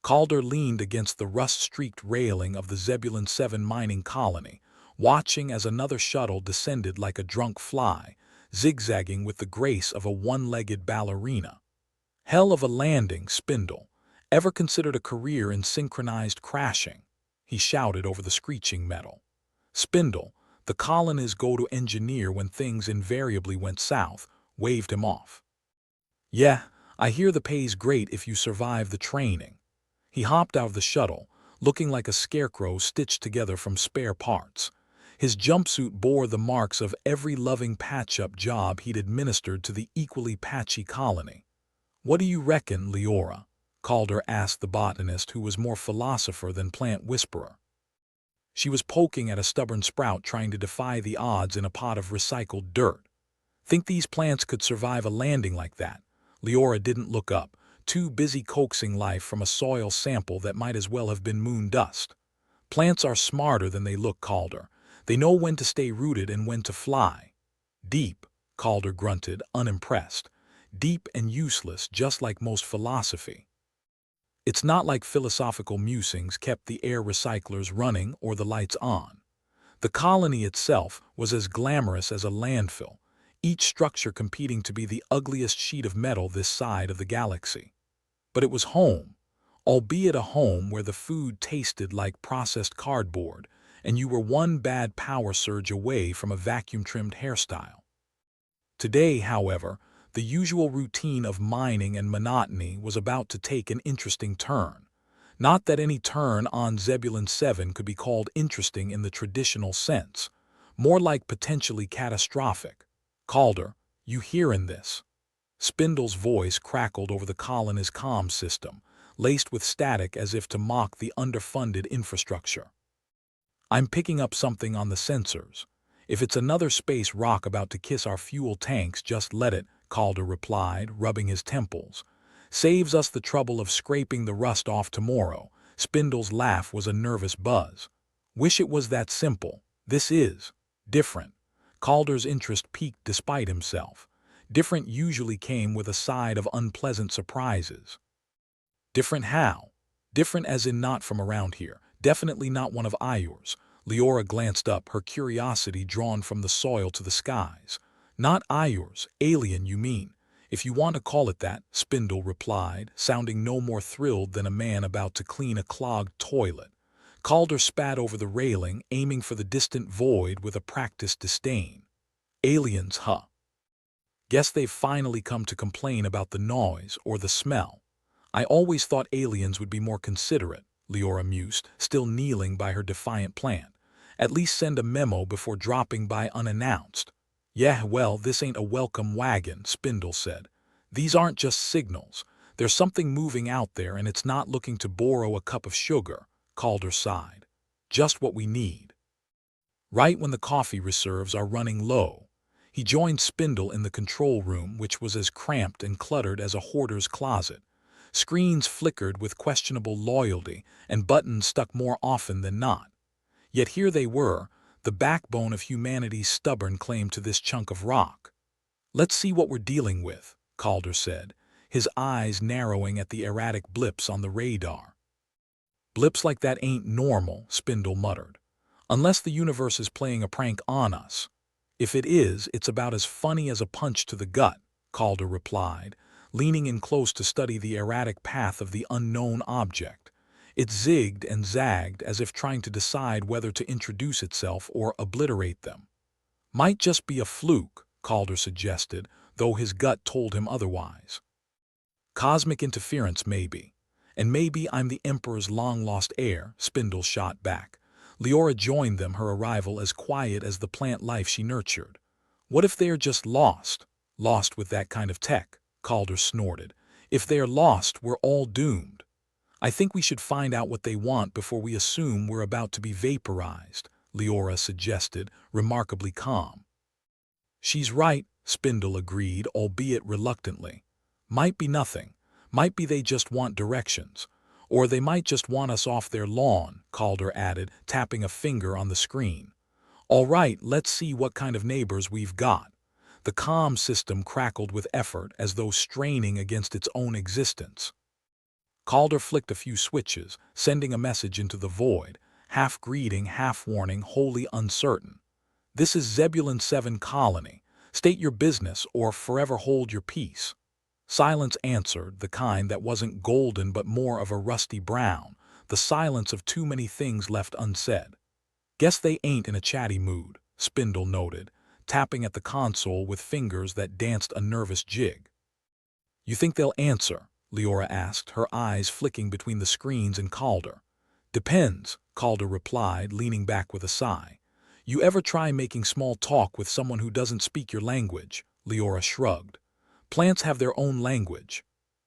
Calder leaned against the rust-streaked railing of the Zebulon 7 mining colony, watching as another shuttle descended like a drunk fly, zigzagging with the grace of a one-legged ballerina. Hell of a landing, Spindle. Ever considered a career in synchronized crashing? He shouted over the screeching metal. Spindle, the colony's go-to engineer when things invariably went south, waved him off. Yeah, I hear the pay's great if you survive the training. He hopped out of the shuttle, looking like a scarecrow stitched together from spare parts. His jumpsuit bore the marks of every loving patch-up job he'd administered to the equally patchy colony. What do you reckon, Leora? Calder asked the botanist, who was more philosopher than plant whisperer. She was poking at a stubborn sprout trying to defy the odds in a pot of recycled dirt. Think these plants could survive a landing like that? Leora didn't look up, too busy coaxing life from a soil sample that might as well have been moon dust. Plants are smarter than they look, Calder. They know when to stay rooted and when to fly. Deep, Calder grunted, unimpressed. Deep and useless, just like most philosophy. It's not like philosophical musings kept the air recyclers running or the lights on. The colony itself was as glamorous as a landfill, each structure competing to be the ugliest sheet of metal this side of the galaxy. But it was home, albeit a home where the food tasted like processed cardboard, and you were one bad power surge away from a vacuum-trimmed hairstyle. Today, however, the usual routine of mining and monotony was about to take an interesting turn. Not that any turn on Zebulon 7 could be called interesting in the traditional sense, more like potentially catastrophic. Calder, you hearin' this? Spindle's voice crackled over the colony's comm system, laced with static as if to mock the underfunded infrastructure. I'm picking up something on the sensors. If it's another space rock about to kiss our fuel tanks, just let it, Calder replied, rubbing his temples. Saves us the trouble of scraping the rust off tomorrow. Spindle's laugh was a nervous buzz. Wish it was that simple. This is different. Calder's interest peaked despite himself. Different usually came with a side of unpleasant surprises. Different how? Different as in not from around here. Definitely not one of ours. Leora glanced up, her curiosity drawn from the soil to the skies. Not ours, alien, you mean? If you want to call it that, Spindle replied, sounding no more thrilled than a man about to clean a clogged toilet. Calder spat over the railing, aiming for the distant void with a practiced disdain. Aliens, huh? Guess they've finally come to complain about the noise or the smell. I always thought aliens would be more considerate, Leora mused, still kneeling by her defiant plant. At least send a memo before dropping by unannounced. Yeah, well, this ain't a welcome wagon, Spindle said. These aren't just signals. There's something moving out there and it's not looking to borrow a cup of sugar, Calder sighed. Just what we need. Right when the coffee reserves are running low. He joined Spindle in the control room, which was as cramped and cluttered as a hoarder's closet. Screens flickered with questionable loyalty and buttons stuck more often than not. Yet here they were, the backbone of humanity's stubborn claim to this chunk of rock. Let's see what we're dealing with, Calder said, his eyes narrowing at the erratic blips on the radar. Blips like that ain't normal, Spindle muttered. Unless the universe is playing a prank on us. If it is, it's about as funny as a punch to the gut, Calder replied, leaning in close to study the erratic path of the unknown object. It zigged and zagged as if trying to decide whether to introduce itself or obliterate them. Might just be a fluke, Calder suggested, though his gut told him otherwise. Cosmic interference, maybe. And maybe I'm the Emperor's long-lost heir, Spindle shot back. Leora joined them, her arrival as quiet as the plant life she nurtured. What if they're just lost? Lost with that kind of tech, Calder snorted. If they're lost, we're all doomed. I think we should find out what they want before we assume we're about to be vaporized, Leora suggested, remarkably calm. She's right, Spindle agreed, albeit reluctantly. Might be nothing. Might be they just want directions. Or they might just want us off their lawn, Calder added, tapping a finger on the screen. All right, let's see what kind of neighbors we've got. The comm system crackled with effort as though straining against its own existence. Calder flicked a few switches, sending a message into the void, half greeting, half warning, wholly uncertain. "This is Zebulon 7 Colony. State your business or forever hold your peace." Silence answered, the kind that wasn't golden but more of a rusty brown, the silence of too many things left unsaid. "Guess they ain't in a chatty mood," Spindle noted, tapping at the console with fingers that danced a nervous jig. "You think they'll answer?" Leora asked, her eyes flicking between the screens and Calder. "Depends," Calder replied, leaning back with a sigh. "You ever try making small talk with someone who doesn't speak your language?" Leora shrugged. "Plants have their own language."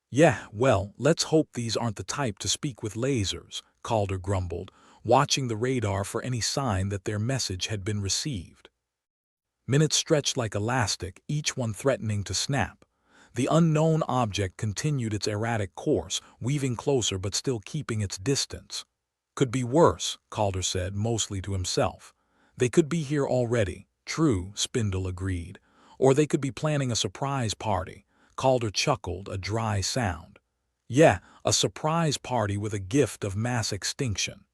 "Yeah, well, let's hope these aren't the type to speak with lasers," Calder grumbled, watching the radar for any sign that their message had been received. Minutes stretched like elastic, each one threatening to snap. The unknown object continued its erratic course, weaving closer but still keeping its distance. "Could be worse," Calder said, mostly to himself. "They could be here already." "True," Spindle agreed. "Or they could be planning a surprise party." Calder chuckled, a dry sound. "Yeah, a surprise party with a gift of mass extinction."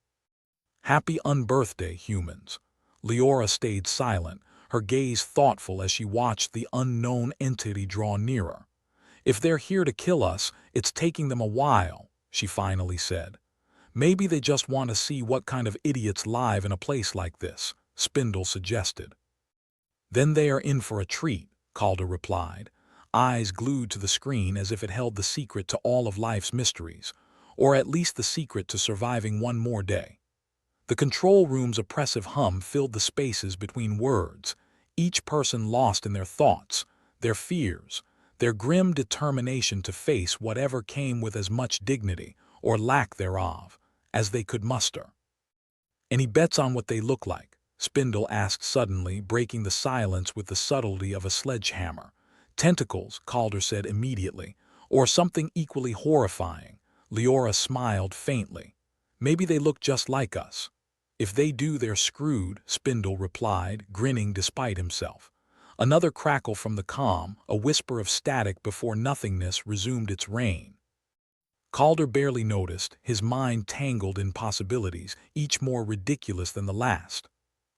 "Happy unbirthday, humans." Leora stayed silent, her gaze thoughtful as she watched the unknown entity draw nearer. "If they're here to kill us, it's taking them a while," she finally said. "Maybe they just want to see what kind of idiots live in a place like this," Spindle suggested. "Then they are in for a treat," Calder replied, eyes glued to the screen as if it held the secret to all of life's mysteries, or at least the secret to surviving one more day. The control room's oppressive hum filled the spaces between words, each person lost in their thoughts, their fears, their grim determination to face whatever came with as much dignity, or lack thereof, as they could muster. "Any bets on what they look like?" Spindle asked suddenly, breaking the silence with the subtlety of a sledgehammer. "Tentacles," Calder said immediately. "Or something equally horrifying." Leora smiled faintly. "Maybe they look just like us." "If they do, they're screwed," Spindle replied, grinning despite himself. Another crackle from the comm, a whisper of static before nothingness resumed its reign. Calder barely noticed, his mind tangled in possibilities, each more ridiculous than the last.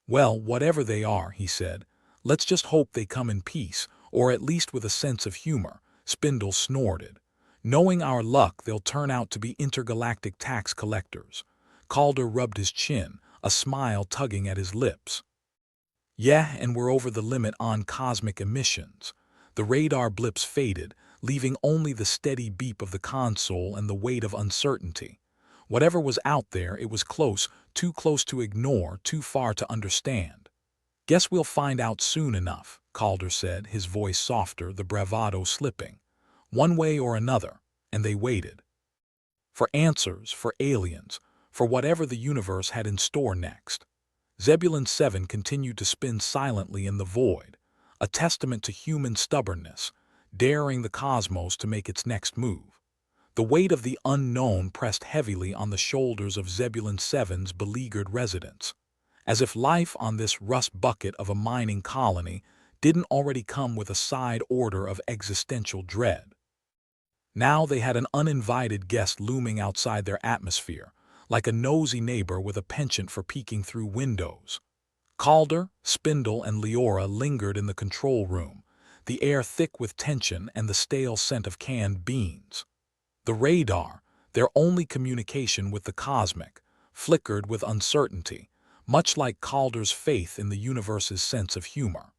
"Well, whatever they are," he said, "let's just hope they come in peace, or at least with a sense of humor." Spindle snorted. "Knowing our luck, they'll turn out to be intergalactic tax collectors." Calder rubbed his chin, a smile tugging at his lips. "Yeah, and we're over the limit on cosmic emissions." The radar blips faded, leaving only the steady beep of the console and the weight of uncertainty. Whatever was out there, it was close, too close to ignore, too far to understand. "Guess we'll find out soon enough," Calder said, his voice softer, the bravado slipping. "One way or another," and they waited. For answers, for aliens, for whatever the universe had in store next. Zebulon 7 continued to spin silently in the void, a testament to human stubbornness, daring the cosmos to make its next move. The weight of the unknown pressed heavily on the shoulders of Zebulon 7's beleaguered residents, as if life on this rust bucket of a mining colony didn't already come with a side order of existential dread. Now they had an uninvited guest looming outside their atmosphere, like a nosy neighbor with a penchant for peeking through windows. Calder, Spindle, and Leora lingered in the control room, the air thick with tension and the stale scent of canned beans. The radar, their only communication with the cosmic, flickered with uncertainty, much like Calder's faith in the universe's sense of humor.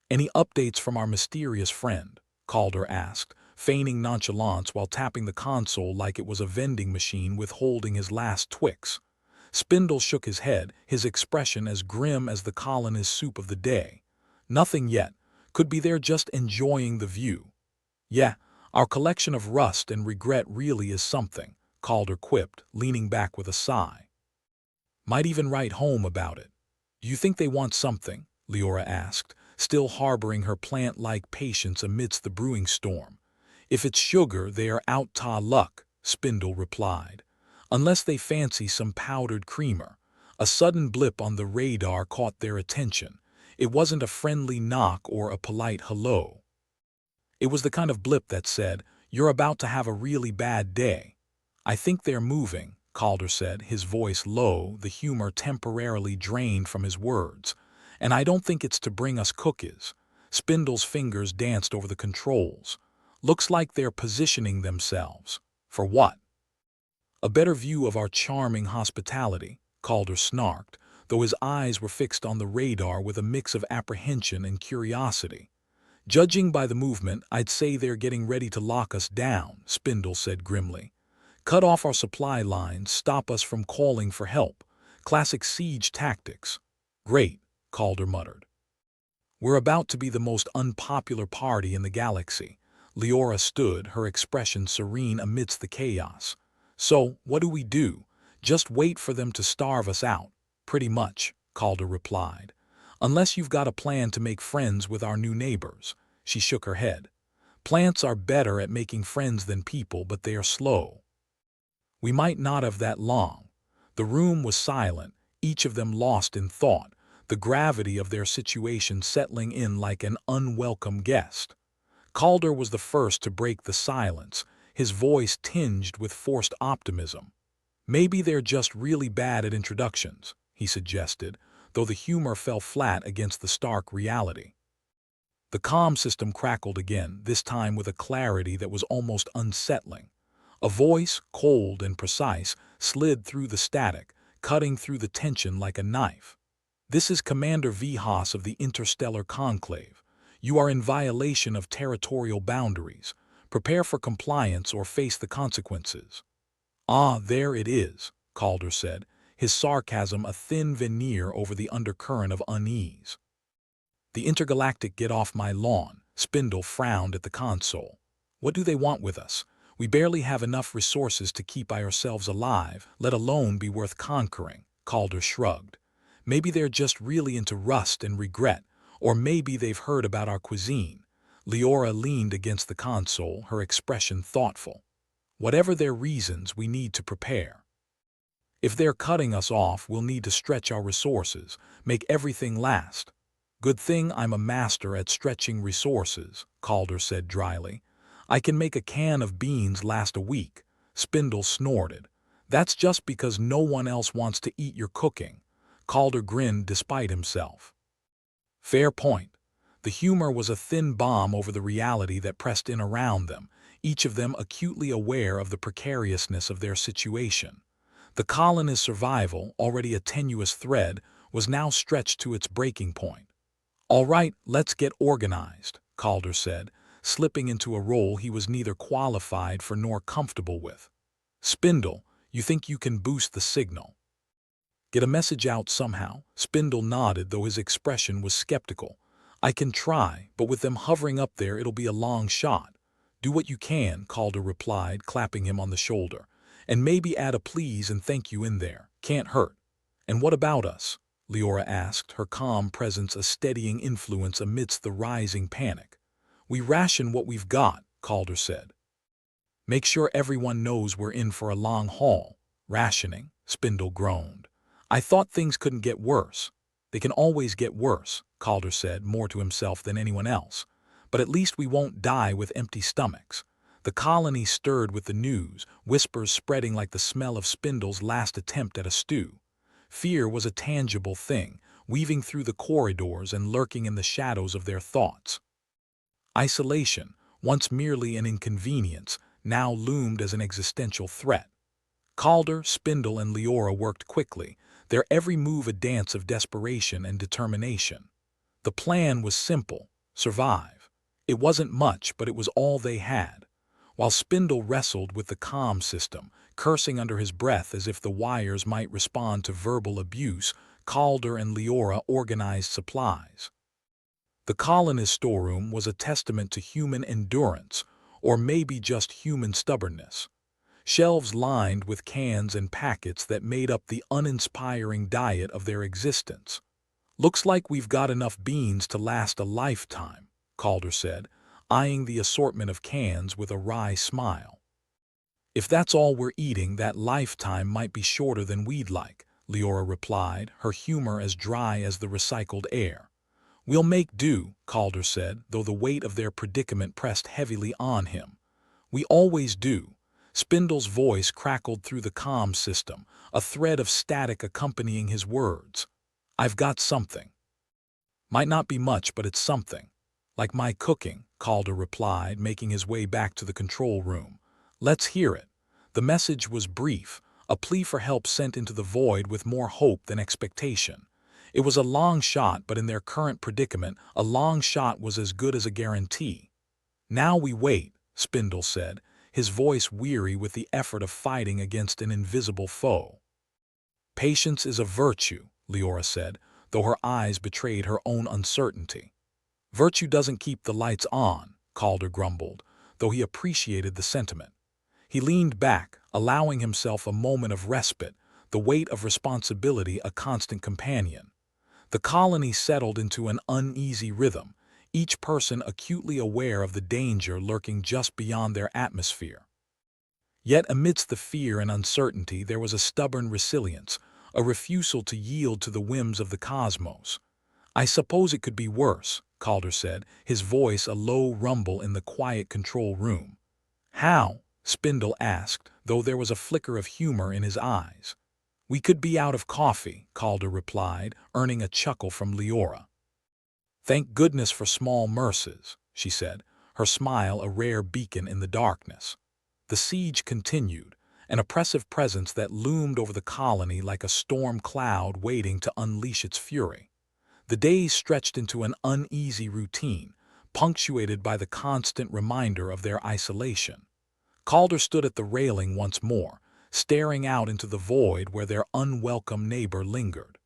"Any updates from our mysterious friend?" Calder asked, feigning nonchalance while tapping the console like it was a vending machine withholding his last Twix. Spindle shook his head, his expression as grim as the colonist's soup of the day. "Nothing yet. Could be they're just enjoying the view." "Yeah, our collection of rust and regret really is something," Calder quipped, leaning back with a sigh. "Might even write home about it." "Do you think they want something?" Leora asked, still harboring her plant-like patience amidst the brewing storm. "If it's sugar, they are out ta luck," Spindle replied. "Unless they fancy some powdered creamer." A sudden blip on the radar caught their attention. It wasn't a friendly knock or a polite hello. It was the kind of blip that said, "You're about to have a really bad day." I think they're moving, Calder said, his voice low, the humor temporarily drained from his words. And I don't think it's to bring us cookies. Spindle's fingers danced over the controls. Looks like they're positioning themselves. For what? A better view of our charming hospitality, Calder snarked, though his eyes were fixed on the radar with a mix of apprehension and curiosity. Judging by the movement, I'd say they're getting ready to lock us down, Spindle said grimly. Cut off our supply lines, stop us from calling for help. Classic siege tactics. Great, Calder muttered. We're about to be the most unpopular party in the galaxy. Leora stood, her expression serene amidst the chaos. So, what do we do? Just wait for them to starve us out. Pretty much, Calder replied. Unless you've got a plan to make friends with our new neighbors. She shook her head. Plants are better at making friends than people, but they are slow. We might not have that long. The room was silent, each of them lost in thought, the gravity of their situation settling in like an unwelcome guest. Calder was the first to break the silence, his voice tinged with forced optimism. Maybe they're just really bad at introductions, he suggested, though the humor fell flat against the stark reality. The comm system crackled again, this time with a clarity that was almost unsettling. A voice, cold and precise, slid through the static, cutting through the tension like a knife. This is Commander Vihas of the Interstellar Conclave. You are in violation of territorial boundaries. Prepare for compliance or face the consequences. Ah, there it is, Calder said, his sarcasm a thin veneer over the undercurrent of unease. The intergalactic get off my lawn, Spindle frowned at the console. What do they want with us? We barely have enough resources to keep ourselves alive, let alone be worth conquering, Calder shrugged. Maybe they're just really into rust and regret, or maybe they've heard about our cuisine. Leora leaned against the console, her expression thoughtful. Whatever their reasons, we need to prepare. If they're cutting us off, we'll need to stretch our resources, make everything last. Good thing I'm a master at stretching resources, Calder said dryly. I can make a can of beans last a week. Spindle snorted. That's just because no one else wants to eat your cooking. Calder grinned despite himself. Fair point. The humor was a thin balm over the reality that pressed in around them, each of them acutely aware of the precariousness of their situation. The colonists' survival, already a tenuous thread, was now stretched to its breaking point. All right, let's get organized, Calder said, slipping into a role he was neither qualified for nor comfortable with. Spindle, you think you can boost the signal? Get a message out somehow? Spindle nodded, though his expression was skeptical. I can try, but with them hovering up there, it'll be a long shot. Do what you can, Calder replied, clapping him on the shoulder. And maybe add a please and thank you in there. Can't hurt. And what about us? Leora asked, her calm presence a steadying influence amidst the rising panic. We ration what we've got, Calder said. Make sure everyone knows we're in for a long haul. Rationing, Spindle groaned. I thought things couldn't get worse. They can always get worse, Calder said, more to himself than anyone else. But at least we won't die with empty stomachs. The colony stirred with the news, whispers spreading like the smell of Spindle's last attempt at a stew. Fear was a tangible thing, weaving through the corridors and lurking in the shadows of their thoughts. Isolation, once merely an inconvenience, now loomed as an existential threat. Calder, Spindle, and Leora worked quickly, their every move a dance of desperation and determination. The plan was simple: survive. It wasn't much, but it was all they had. While Spindle wrestled with the comm system, cursing under his breath as if the wires might respond to verbal abuse, Calder and Leora organized supplies. The colonist storeroom was a testament to human endurance, or maybe just human stubbornness. Shelves lined with cans and packets that made up the uninspiring diet of their existence. Looks like we've got enough beans to last a lifetime, Calder said, eyeing the assortment of cans with a wry smile. If that's all we're eating, that lifetime might be shorter than we'd like, Leora replied, her humor as dry as the recycled air. We'll make do, Calder said, though the weight of their predicament pressed heavily on him. We always do. Spindle's voice crackled through the comm system, a thread of static accompanying his words. "I've got something. Might not be much, but it's something." "Like my cooking," Calder replied, making his way back to the control room. "Let's hear it." The message was brief, a plea for help sent into the void with more hope than expectation. It was a long shot, but in their current predicament, a long shot was as good as a guarantee. "Now we wait," Spindle said, his voice weary with the effort of fighting against an invisible foe. "Patience is a virtue," Leora said, though her eyes betrayed her own uncertainty. "Virtue doesn't keep the lights on," Calder grumbled, though he appreciated the sentiment. He leaned back, allowing himself a moment of respite, the weight of responsibility a constant companion. The colony settled into an uneasy rhythm, each person acutely aware of the danger lurking just beyond their atmosphere. Yet amidst the fear and uncertainty there was a stubborn resilience, a refusal to yield to the whims of the cosmos. "I suppose it could be worse," Calder said, his voice a low rumble in the quiet control room. "How?" Spindle asked, though there was a flicker of humor in his eyes. "We could be out of coffee," Calder replied, earning a chuckle from Leora. "Thank goodness for small mercies," she said, her smile a rare beacon in the darkness. The siege continued, an oppressive presence that loomed over the colony like a storm cloud waiting to unleash its fury. The days stretched into an uneasy routine, punctuated by the constant reminder of their isolation. Calder stood at the railing once more, staring out into the void where their unwelcome neighbor lingered.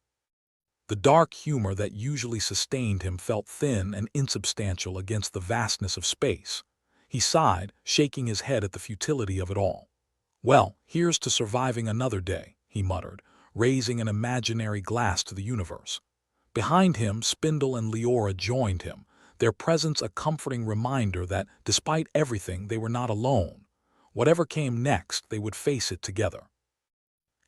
The dark humor that usually sustained him felt thin and insubstantial against the vastness of space. He sighed, shaking his head at the futility of it all. "Well, here's to surviving another day," he muttered, raising an imaginary glass to the universe. Behind him, Spindle and Leora joined him, their presence a comforting reminder that, despite everything, they were not alone. Whatever came next, they would face it together.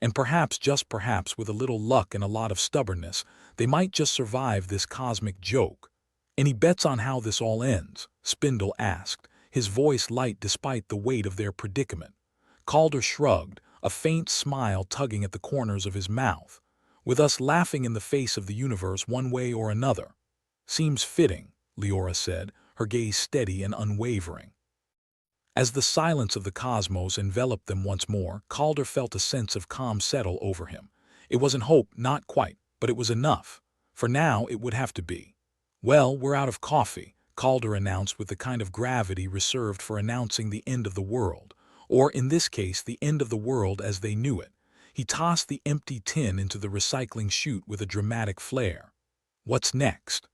And perhaps, just perhaps, with a little luck and a lot of stubbornness, they might just survive this cosmic joke. "Any bets on how this all ends?" Spindle asked, his voice light despite the weight of their predicament. Calder shrugged, a faint smile tugging at the corners of his mouth. "With us laughing in the face of the universe one way or another." "Seems fitting," Leora said, her gaze steady and unwavering. As the silence of the cosmos enveloped them once more, Calder felt a sense of calm settle over him. It wasn't hope, not quite, but it was enough. For now, it would have to be. "Well, we're out of coffee," Calder announced with the kind of gravity reserved for announcing the end of the world, or in this case, the end of the world as they knew it. He tossed the empty tin into the recycling chute with a dramatic flair. "What's next?"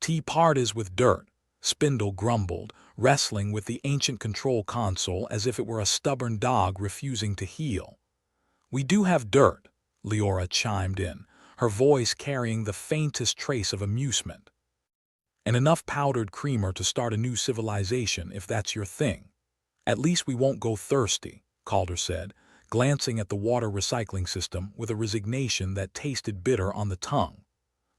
"Tea parties with dirt," Spindle grumbled, wrestling with the ancient control console as if it were a stubborn dog refusing to heel. "We do have dirt," Leora chimed in, her voice carrying the faintest trace of amusement. "And enough powdered creamer to start a new civilization if that's your thing." "At least we won't go thirsty," Calder said, glancing at the water recycling system with a resignation that tasted bitter on the tongue.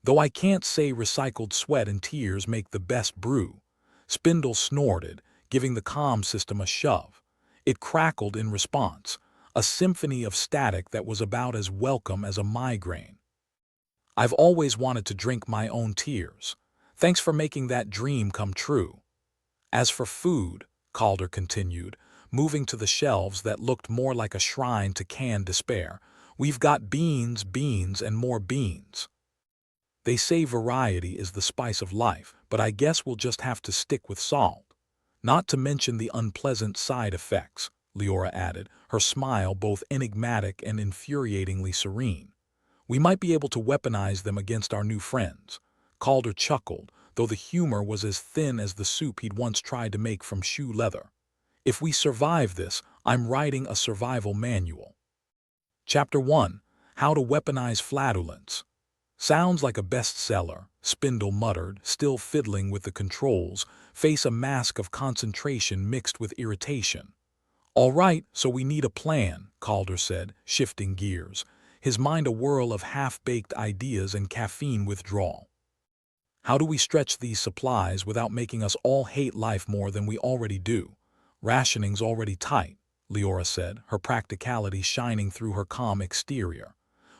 "Though I can't say recycled sweat and tears make the best brew." Spindle snorted, giving the comm system a shove. It crackled in response, a symphony of static that was about as welcome as a migraine. "I've always wanted to drink my own tears. Thanks for making that dream come true." "As for food," Calder continued, moving to the shelves that looked more like a shrine to canned despair, "we've got beans, beans, and more beans. They say variety is the spice of life, but I guess we'll just have to stick with salt. Not to mention the unpleasant side effects," Leora added, her smile both enigmatic and infuriatingly serene. "We might be able to weaponize them against our new friends." Calder chuckled, though the humor was as thin as the soup he'd once tried to make from shoe leather. "If we survive this, I'm writing a survival manual." Chapter 1: How to Weaponize Flatulence. "Sounds like a bestseller," Spindle muttered, still fiddling with the controls, face a mask of concentration mixed with irritation. "All right, so we need a plan," Calder said, shifting gears, his mind a whirl of half-baked ideas and caffeine withdrawal. "How do we stretch these supplies without making us all hate life more than we already do? Rationing's already tight," Leora said, her practicality shining through her calm exterior.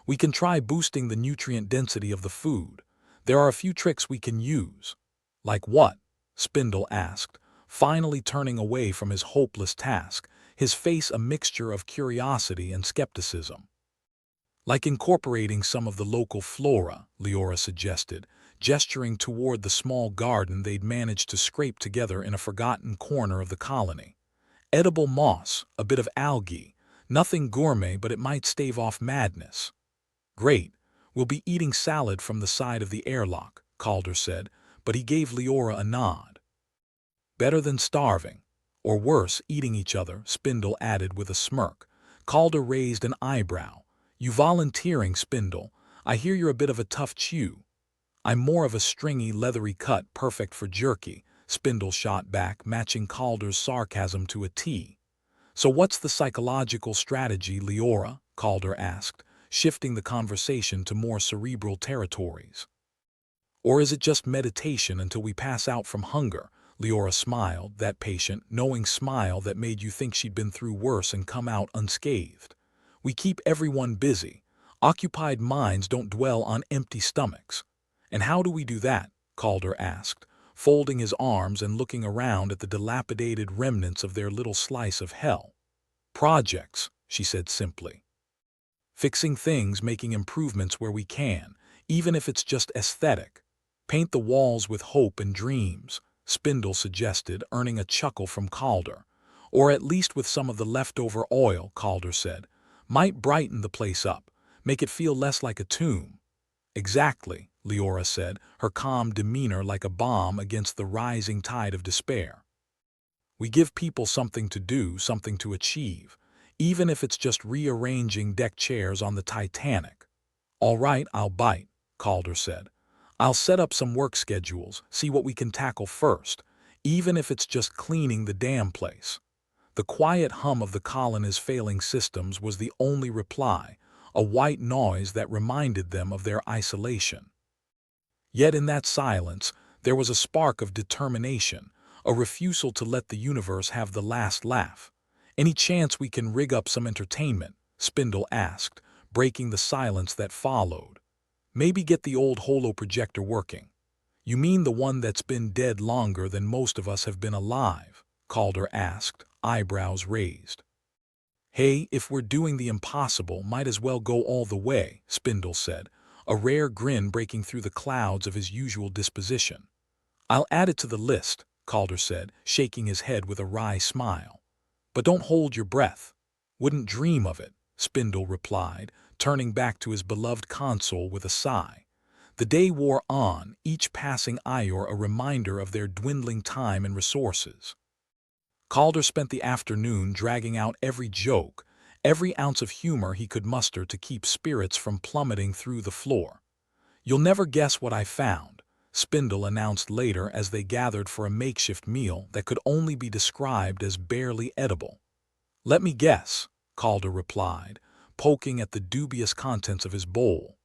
"We can try boosting the nutrient density of the food. There are a few tricks we can use." "Like what?" Spindle asked, finally turning away from his hopeless task, his face a mixture of curiosity and skepticism. "Like incorporating some of the local flora," Leora suggested, gesturing toward the small garden they'd managed to scrape together in a forgotten corner of the colony. "Edible moss, a bit of algae, nothing gourmet, but it might stave off madness." "Great. We'll be eating salad from the side of the airlock," Calder said, but he gave Leora a nod. "Better than starving. Or worse, eating each other," Spindle added with a smirk. Calder raised an eyebrow. "You volunteering, Spindle? I hear you're a bit of a tough chew." "I'm more of a stringy, leathery cut perfect for jerky," Spindle shot back, matching Calder's sarcasm to a T. "So what's the psychological strategy, Leora?" Calder asked, shifting the conversation to more cerebral territories. "Or is it just meditation until we pass out from hunger?" Leora smiled, that patient, knowing smile that made you think she'd been through worse and come out unscathed. "We keep everyone busy. Occupied minds don't dwell on empty stomachs." "And how do we do that?" Calder asked, folding his arms and looking around at the dilapidated remnants of their little slice of hell. "Projects," she said simply. "Fixing things, making improvements where we can, even if it's just aesthetic. Paint the walls with hope and dreams," Spindle suggested, earning a chuckle from Calder. "Or at least with some of the leftover oil," Calder said. "Might brighten the place up, make it feel less like a tomb." "Exactly," Leora said, her calm demeanor like a bomb against the rising tide of despair. "We give people something to do, something to achieve, even if it's just rearranging deck chairs on the Titanic." "All right, I'll bite," Calder said. "I'll set up some work schedules, see what we can tackle first, even if it's just cleaning the damn place." The quiet hum of the colony's failing systems was the only reply, a white noise that reminded them of their isolation. Yet in that silence, there was a spark of determination, a refusal to let the universe have the last laugh. "Any chance we can rig up some entertainment?" Spindle asked, breaking the silence that followed. "Maybe get the old holo-projector working." "You mean the one that's been dead longer than most of us have been alive?" Calder asked, eyebrows raised. "Hey, if we're doing the impossible, might as well go all the way," Spindle said, a rare grin breaking through the clouds of his usual disposition. "I'll add it to the list," Calder said, shaking his head with a wry smile. "But don't hold your breath." "Wouldn't dream of it," Spindle replied, turning back to his beloved console with a sigh. The day wore on, each passing hour a reminder of their dwindling time and resources. Calder spent the afternoon dragging out every joke, every ounce of humor he could muster to keep spirits from plummeting through the floor. "You'll never guess what I found," Spindle announced later as they gathered for a makeshift meal that could only be described as barely edible. "Let me guess," Calder replied, poking at the dubious contents of his bowl.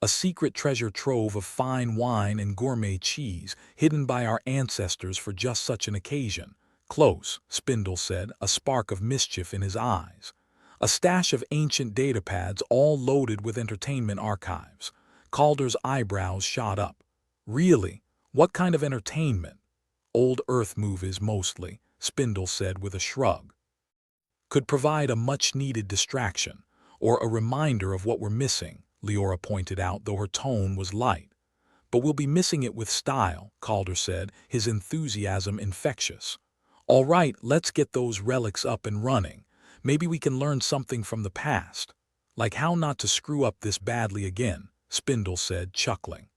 "A secret treasure trove of fine wine and gourmet cheese hidden by our ancestors for just such an occasion." "Close," Spindle said, a spark of mischief in his eyes. "A stash of ancient datapads all loaded with entertainment archives." Calder's eyebrows shot up. "Really? What kind of entertainment?" "Old Earth movies mostly," Spindle said with a shrug. "Could provide a much-needed distraction, or a reminder of what we're missing," Leora pointed out, though her tone was light. "But we'll be missing it with style," Calder said, his enthusiasm infectious. "All right, let's get those relics up and running. Maybe we can learn something from the past. Like how not to screw up this badly again," Spindle said, chuckling.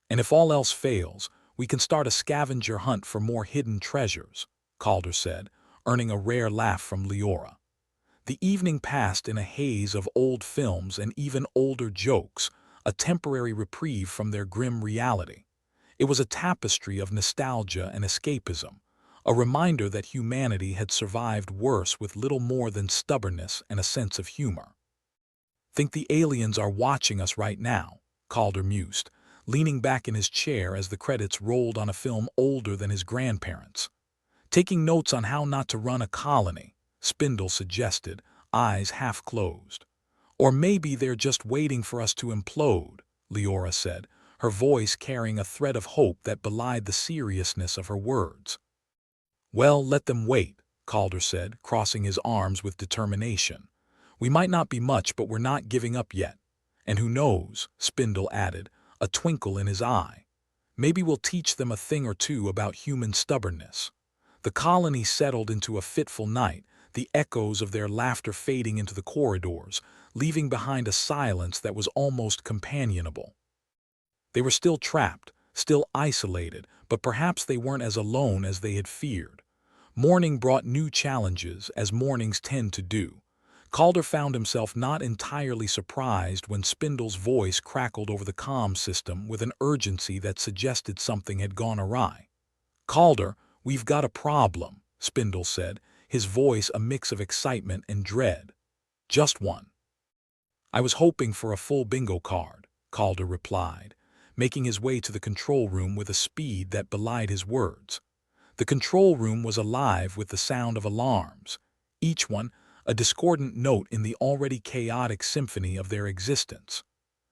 "And if all else fails, we can start a scavenger hunt for more hidden treasures," Calder said, earning a rare laugh from Leora. The evening passed in a haze of old films and even older jokes, a temporary reprieve from their grim reality. It was a tapestry of nostalgia and escapism, a reminder that humanity had survived worse with little more than stubbornness and a sense of humor. "Think the aliens are watching us right now," Calder mused, leaning back in his chair as the credits rolled on a film older than his grandparents. "Taking notes on how not to run a colony," Spindle suggested, eyes half closed. Or maybe they're just waiting for us to implode, Leora said, her voice carrying a thread of hope that belied the seriousness of her words. Well, let them wait, Calder said, crossing his arms with determination. We might not be much, but we're not giving up yet. And who knows, Spindle added, a twinkle in his eye. Maybe we'll teach them a thing or two about human stubbornness. The colony settled into a fitful night, the echoes of their laughter fading into the corridors, leaving behind a silence that was almost companionable. They were still trapped, still isolated, but perhaps they weren't as alone as they had feared. Morning brought new challenges, as mornings tend to do. Calder found himself not entirely surprised when Spindle's voice crackled over the comm system with an urgency that suggested something had gone awry. Calder, we've got a problem, Spindle said, his voice a mix of excitement and dread. Just one. I was hoping for a full bingo card, Calder replied, making his way to the control room with a speed that belied his words. The control room was alive with the sound of alarms, each one a discordant note in the already chaotic symphony of their existence.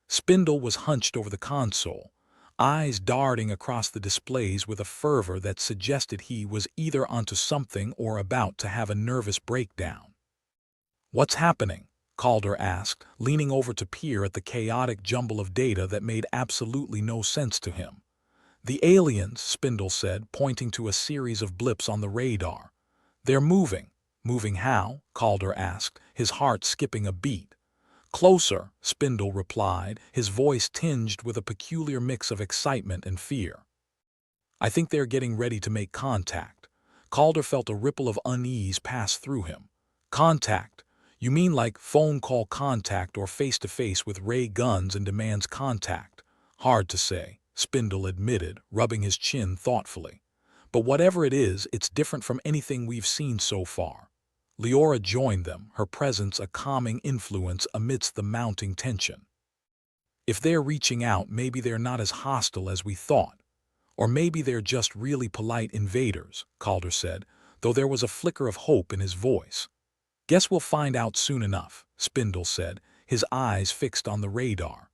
Spindle was hunched over the console, eyes darting across the displays with a fervor that suggested he was either onto something or about to have a nervous breakdown. What's happening? Calder asked, leaning over to peer at the chaotic jumble of data that made absolutely no sense to him. The aliens, Spindle said, pointing to a series of blips on the radar. They're moving. Moving how? Calder asked, his heart skipping a beat. Closer, Spindle replied, his voice tinged with a peculiar mix of excitement and fear. I think they're getting ready to make contact. Calder felt a ripple of unease pass through him. Contact? You mean like phone call contact or face-to-face with ray guns and demands contact? Hard to say, Spindle admitted, rubbing his chin thoughtfully. But whatever it is, it's different from anything we've seen so far. Leora joined them, her presence a calming influence amidst the mounting tension. If they're reaching out, maybe they're not as hostile as we thought. Or maybe they're just really polite invaders, Calder said, though there was a flicker of hope in his voice. Guess we'll find out soon enough, Spindle said, his eyes fixed on the radar.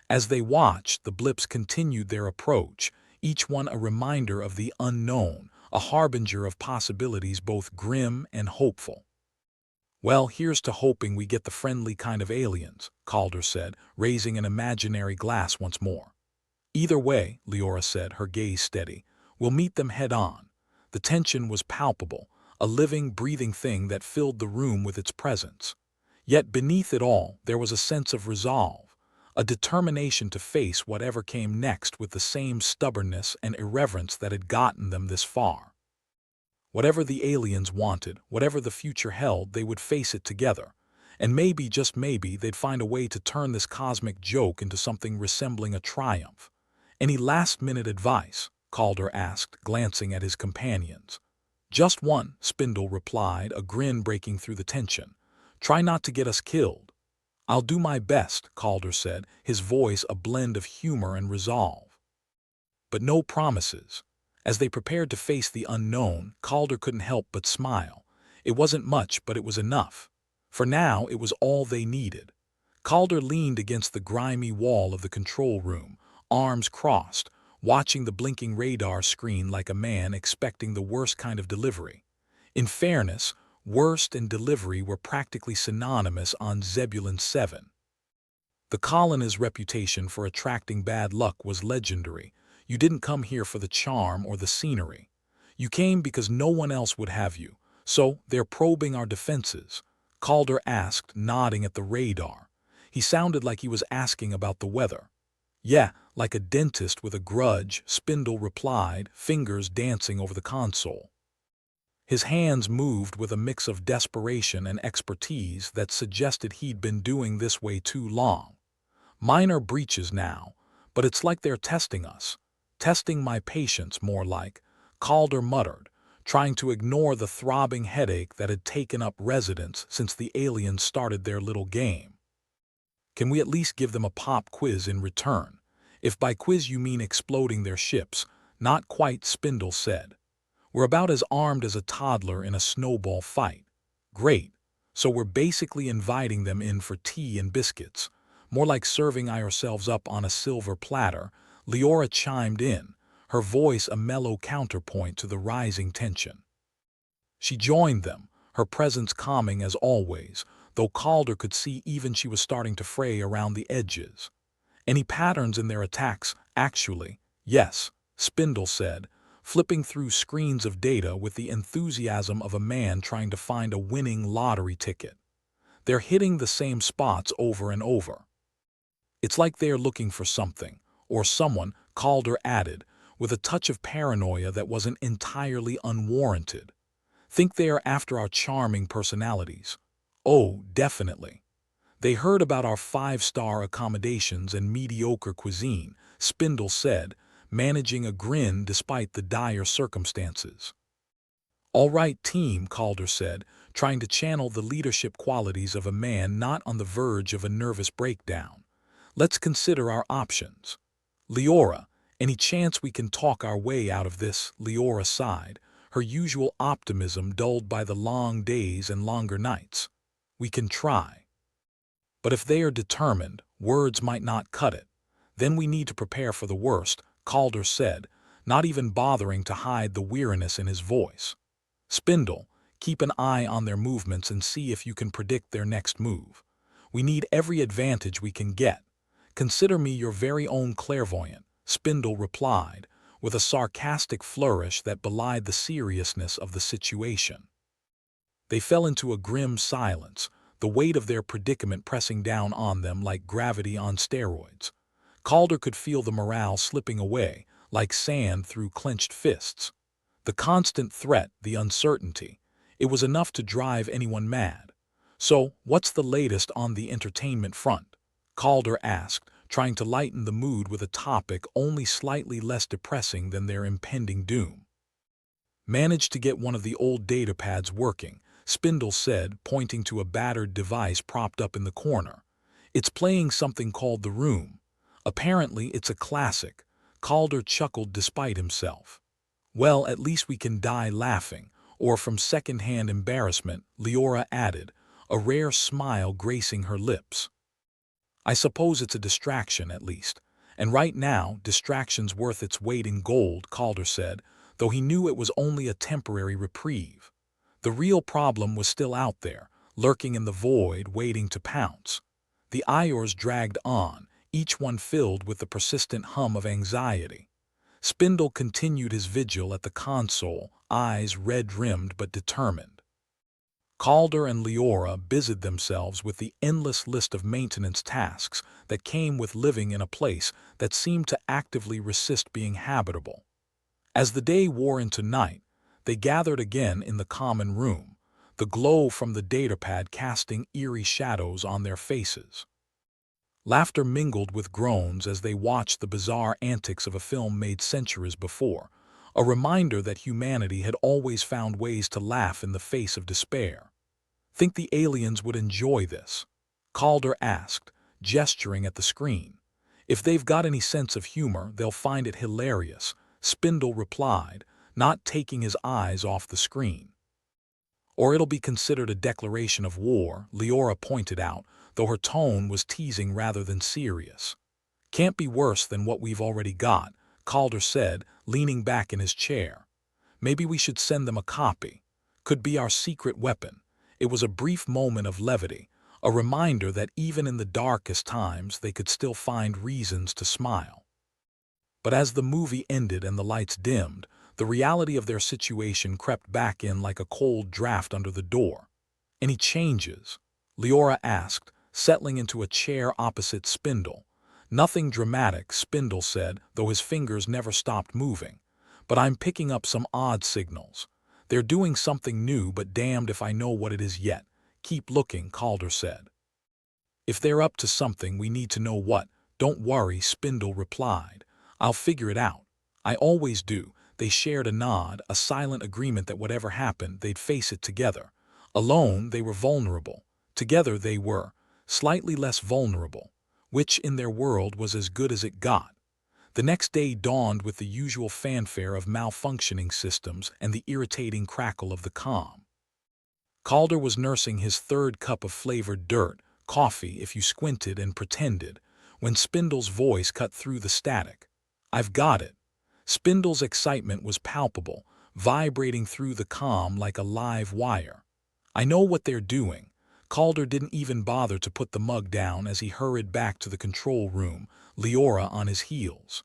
As they watched, the blips continued their approach, each one a reminder of the unknown, a harbinger of possibilities both grim and hopeful. Well, here's to hoping we get the friendly kind of aliens, Calder said, raising an imaginary glass once more. Either way, Leora said, her gaze steady, we'll meet them head on. The tension was palpable, a living, breathing thing that filled the room with its presence. Yet beneath it all, there was a sense of resolve, a determination to face whatever came next with the same stubbornness and irreverence that had gotten them this far. Whatever the aliens wanted, whatever the future held, they would face it together. And maybe, just maybe, they'd find a way to turn this cosmic joke into something resembling a triumph. Any last-minute advice? Calder asked, glancing at his companions. Just one, Spindle replied, a grin breaking through the tension. Try not to get us killed. I'll do my best, Calder said, his voice a blend of humor and resolve. But no promises. As they prepared to face the unknown, Calder couldn't help but smile. It wasn't much, but it was enough. For now, it was all they needed. Calder leaned against the grimy wall of the control room, arms crossed, watching the blinking radar screen like a man expecting the worst kind of delivery. In fairness, worst and delivery were practically synonymous on Zebulon 7. The colony's reputation for attracting bad luck was legendary. You didn't come here for the charm or the scenery. You came because no one else would have you. So they're probing our defenses, Calder asked, nodding at the radar. He sounded like he was asking about the weather. Yeah, like a dentist with a grudge, Spindle replied, fingers dancing over the console. His hands moved with a mix of desperation and expertise that suggested he'd been doing this way too long. Minor breaches now, but it's like they're testing us. Testing my patience, more like, Calder muttered, trying to ignore the throbbing headache that had taken up residence since the aliens started their little game. Can we at least give them a pop quiz in return? If by quiz you mean exploding their ships, not quite, Spindle said. We're about as armed as a toddler in a snowball fight. Great. So we're basically inviting them in for tea and biscuits. More like serving ourselves up on a silver platter, Leora chimed in, her voice a mellow counterpoint to the rising tension. She joined them, her presence calming as always, though Calder could see even she was starting to fray around the edges. Any patterns in their attacks, actually? Yes, Spindle said, flipping through screens of data with the enthusiasm of a man trying to find a winning lottery ticket. They're hitting the same spots over and over. It's like they're looking for something, or someone, Calder added, with a touch of paranoia that wasn't entirely unwarranted. Think they are after our charming personalities. Oh, definitely. They heard about our 5-star accommodations and mediocre cuisine, Spindle said, managing a grin despite the dire circumstances. All right, team, Calder said, trying to channel the leadership qualities of a man not on the verge of a nervous breakdown. Let's consider our options. Leora, any chance we can talk our way out of this? Leora sighed, her usual optimism dulled by the long days and longer nights. We can try. But if they are determined, words might not cut it. Then we need to prepare for the worst, Calder said, not even bothering to hide the weariness in his voice. Spindle, keep an eye on their movements and see if you can predict their next move. We need every advantage we can get. Consider me your very own clairvoyant, Spindle replied, with a sarcastic flourish that belied the seriousness of the situation. They fell into a grim silence, the weight of their predicament pressing down on them like gravity on steroids. Calder could feel the morale slipping away, like sand through clenched fists. The constant threat, the uncertainty, it was enough to drive anyone mad. So, what's the latest on the entertainment front? Calder asked, trying to lighten the mood with a topic only slightly less depressing than their impending doom. Managed to get one of the old datapads working, Spindle said, pointing to a battered device propped up in the corner. It's playing something called The Room. Apparently it's a classic. Calder chuckled despite himself. Well, at least we can die laughing, or from second-hand embarrassment, Leora added, a rare smile gracing her lips. I suppose it's a distraction, at least. And right now, distraction's worth its weight in gold, Calder said, though he knew it was only a temporary reprieve. The real problem was still out there, lurking in the void, waiting to pounce. The hours dragged on, each one filled with the persistent hum of anxiety. Spindle continued his vigil at the console, eyes red-rimmed but determined. Calder and Leora busied themselves with the endless list of maintenance tasks that came with living in a place that seemed to actively resist being habitable. As the day wore into night, they gathered again in the common room, the glow from the datapad casting eerie shadows on their faces. Laughter mingled with groans as they watched the bizarre antics of a film made centuries before, a reminder that humanity had always found ways to laugh in the face of despair. Think the aliens would enjoy this? Calder asked, gesturing at the screen. If they've got any sense of humor, they'll find it hilarious, Spindle replied, not taking his eyes off the screen. Or it'll be considered a declaration of war, Leora pointed out, though her tone was teasing rather than serious. Can't be worse than what we've already got, Calder said, leaning back in his chair. Maybe we should send them a copy. Could be our secret weapon. It was a brief moment of levity, a reminder that even in the darkest times they could still find reasons to smile. But as the movie ended and the lights dimmed, the reality of their situation crept back in like a cold draft under the door. Any changes? Leora asked, settling into a chair opposite Spindle. Nothing dramatic, Spindle said, though his fingers never stopped moving. But I'm picking up some odd signals. They're doing something new, but damned if I know what it is yet. Keep looking, Calder said. If they're up to something, we need to know what. Don't worry, Spindle replied. I'll figure it out. I always do. They shared a nod, a silent agreement that whatever happened, they'd face it together. Alone, they were vulnerable. Together, they were slightly less vulnerable, which in their world was as good as it got. The next day dawned with the usual fanfare of malfunctioning systems and the irritating crackle of the comm. Calder was nursing his third cup of flavored dirt, coffee if you squinted and pretended, when Spindle's voice cut through the static. "I've got it." Spindle's excitement was palpable, vibrating through the comm like a live wire. "I know what they're doing." Calder didn't even bother to put the mug down as he hurried back to the control room, Leora on his heels.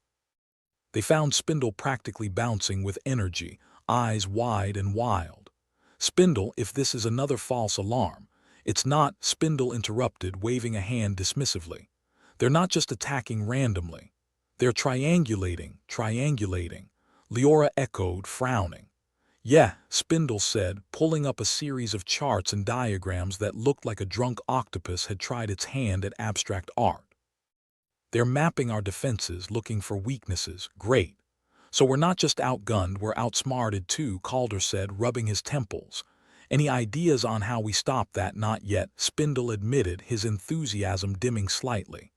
They found Spindle practically bouncing with energy, eyes wide and wild. "Spindle, if this is another false alarm." "It's not," Spindle interrupted, waving a hand dismissively. "They're not just attacking randomly. They're triangulating," Leora echoed, frowning. "Yeah," Spindle said, pulling up a series of charts and diagrams that looked like a drunk octopus had tried its hand at abstract art. "They're mapping our defenses, looking for weaknesses. Great. So we're not just outgunned, we're outsmarted too," Calder said, rubbing his temples. "Any ideas on how we stop that?" "Not yet," Spindle admitted, his enthusiasm dimming slightly.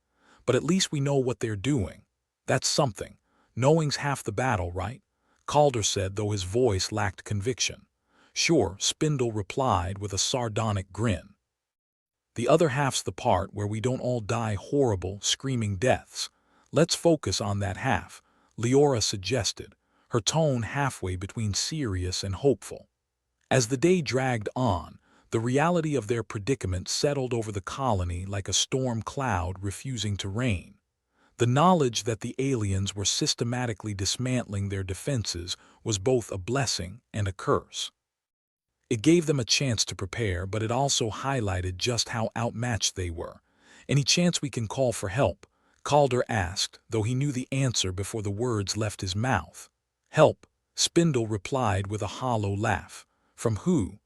"But at least we know what they're doing. That's something. Knowing's half the battle, right?" Calder said, though his voice lacked conviction. "Sure," Spindle replied with a sardonic grin. "The other half's the part where we don't all die horrible, screaming deaths. Let's focus on that half," Leora suggested, her tone halfway between serious and hopeful. As the day dragged on, the reality of their predicament settled over the colony like a storm cloud refusing to rain. The knowledge that the aliens were systematically dismantling their defenses was both a blessing and a curse. It gave them a chance to prepare, but it also highlighted just how outmatched they were. "Any chance we can call for help?" Calder asked, though he knew the answer before the words left his mouth. "Help," Spindle replied with a hollow laugh. "From who?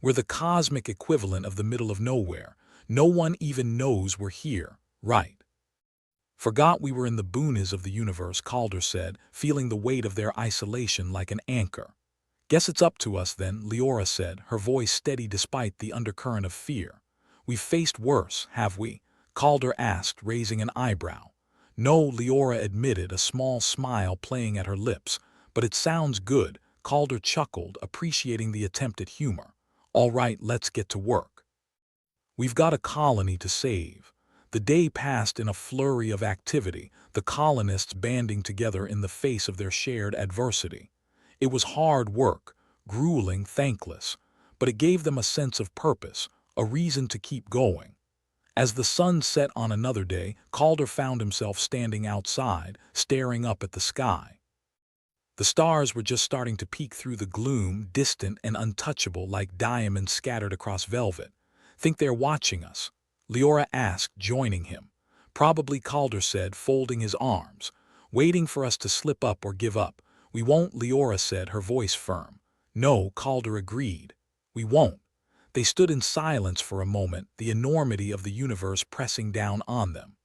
We're the cosmic equivalent of the middle of nowhere. No one even knows we're here, right?" "Forgot we were in the boonies of the universe," Calder said, feeling the weight of their isolation like an anchor. "Guess it's up to us then," Leora said, her voice steady despite the undercurrent of fear. "We've faced worse, have we?" Calder asked, raising an eyebrow. "No," Leora admitted, a small smile playing at her lips. "But it sounds good," Calder chuckled, appreciating the attempt at humor. "All right, let's get to work. We've got a colony to save." The day passed in a flurry of activity, the colonists banding together in the face of their shared adversity. It was hard work, grueling, thankless, but it gave them a sense of purpose, a reason to keep going. As the sun set on another day, Calder found himself standing outside, staring up at the sky. The stars were just starting to peek through the gloom, distant and untouchable like diamonds scattered across velvet. "Think they're watching us?" Leora asked, joining him. "Probably," Calder said, folding his arms. "Waiting for us to slip up or give up." "We won't," Leora said, her voice firm. "No," Calder agreed. "We won't." They stood in silence for a moment, the enormity of the universe pressing down on them.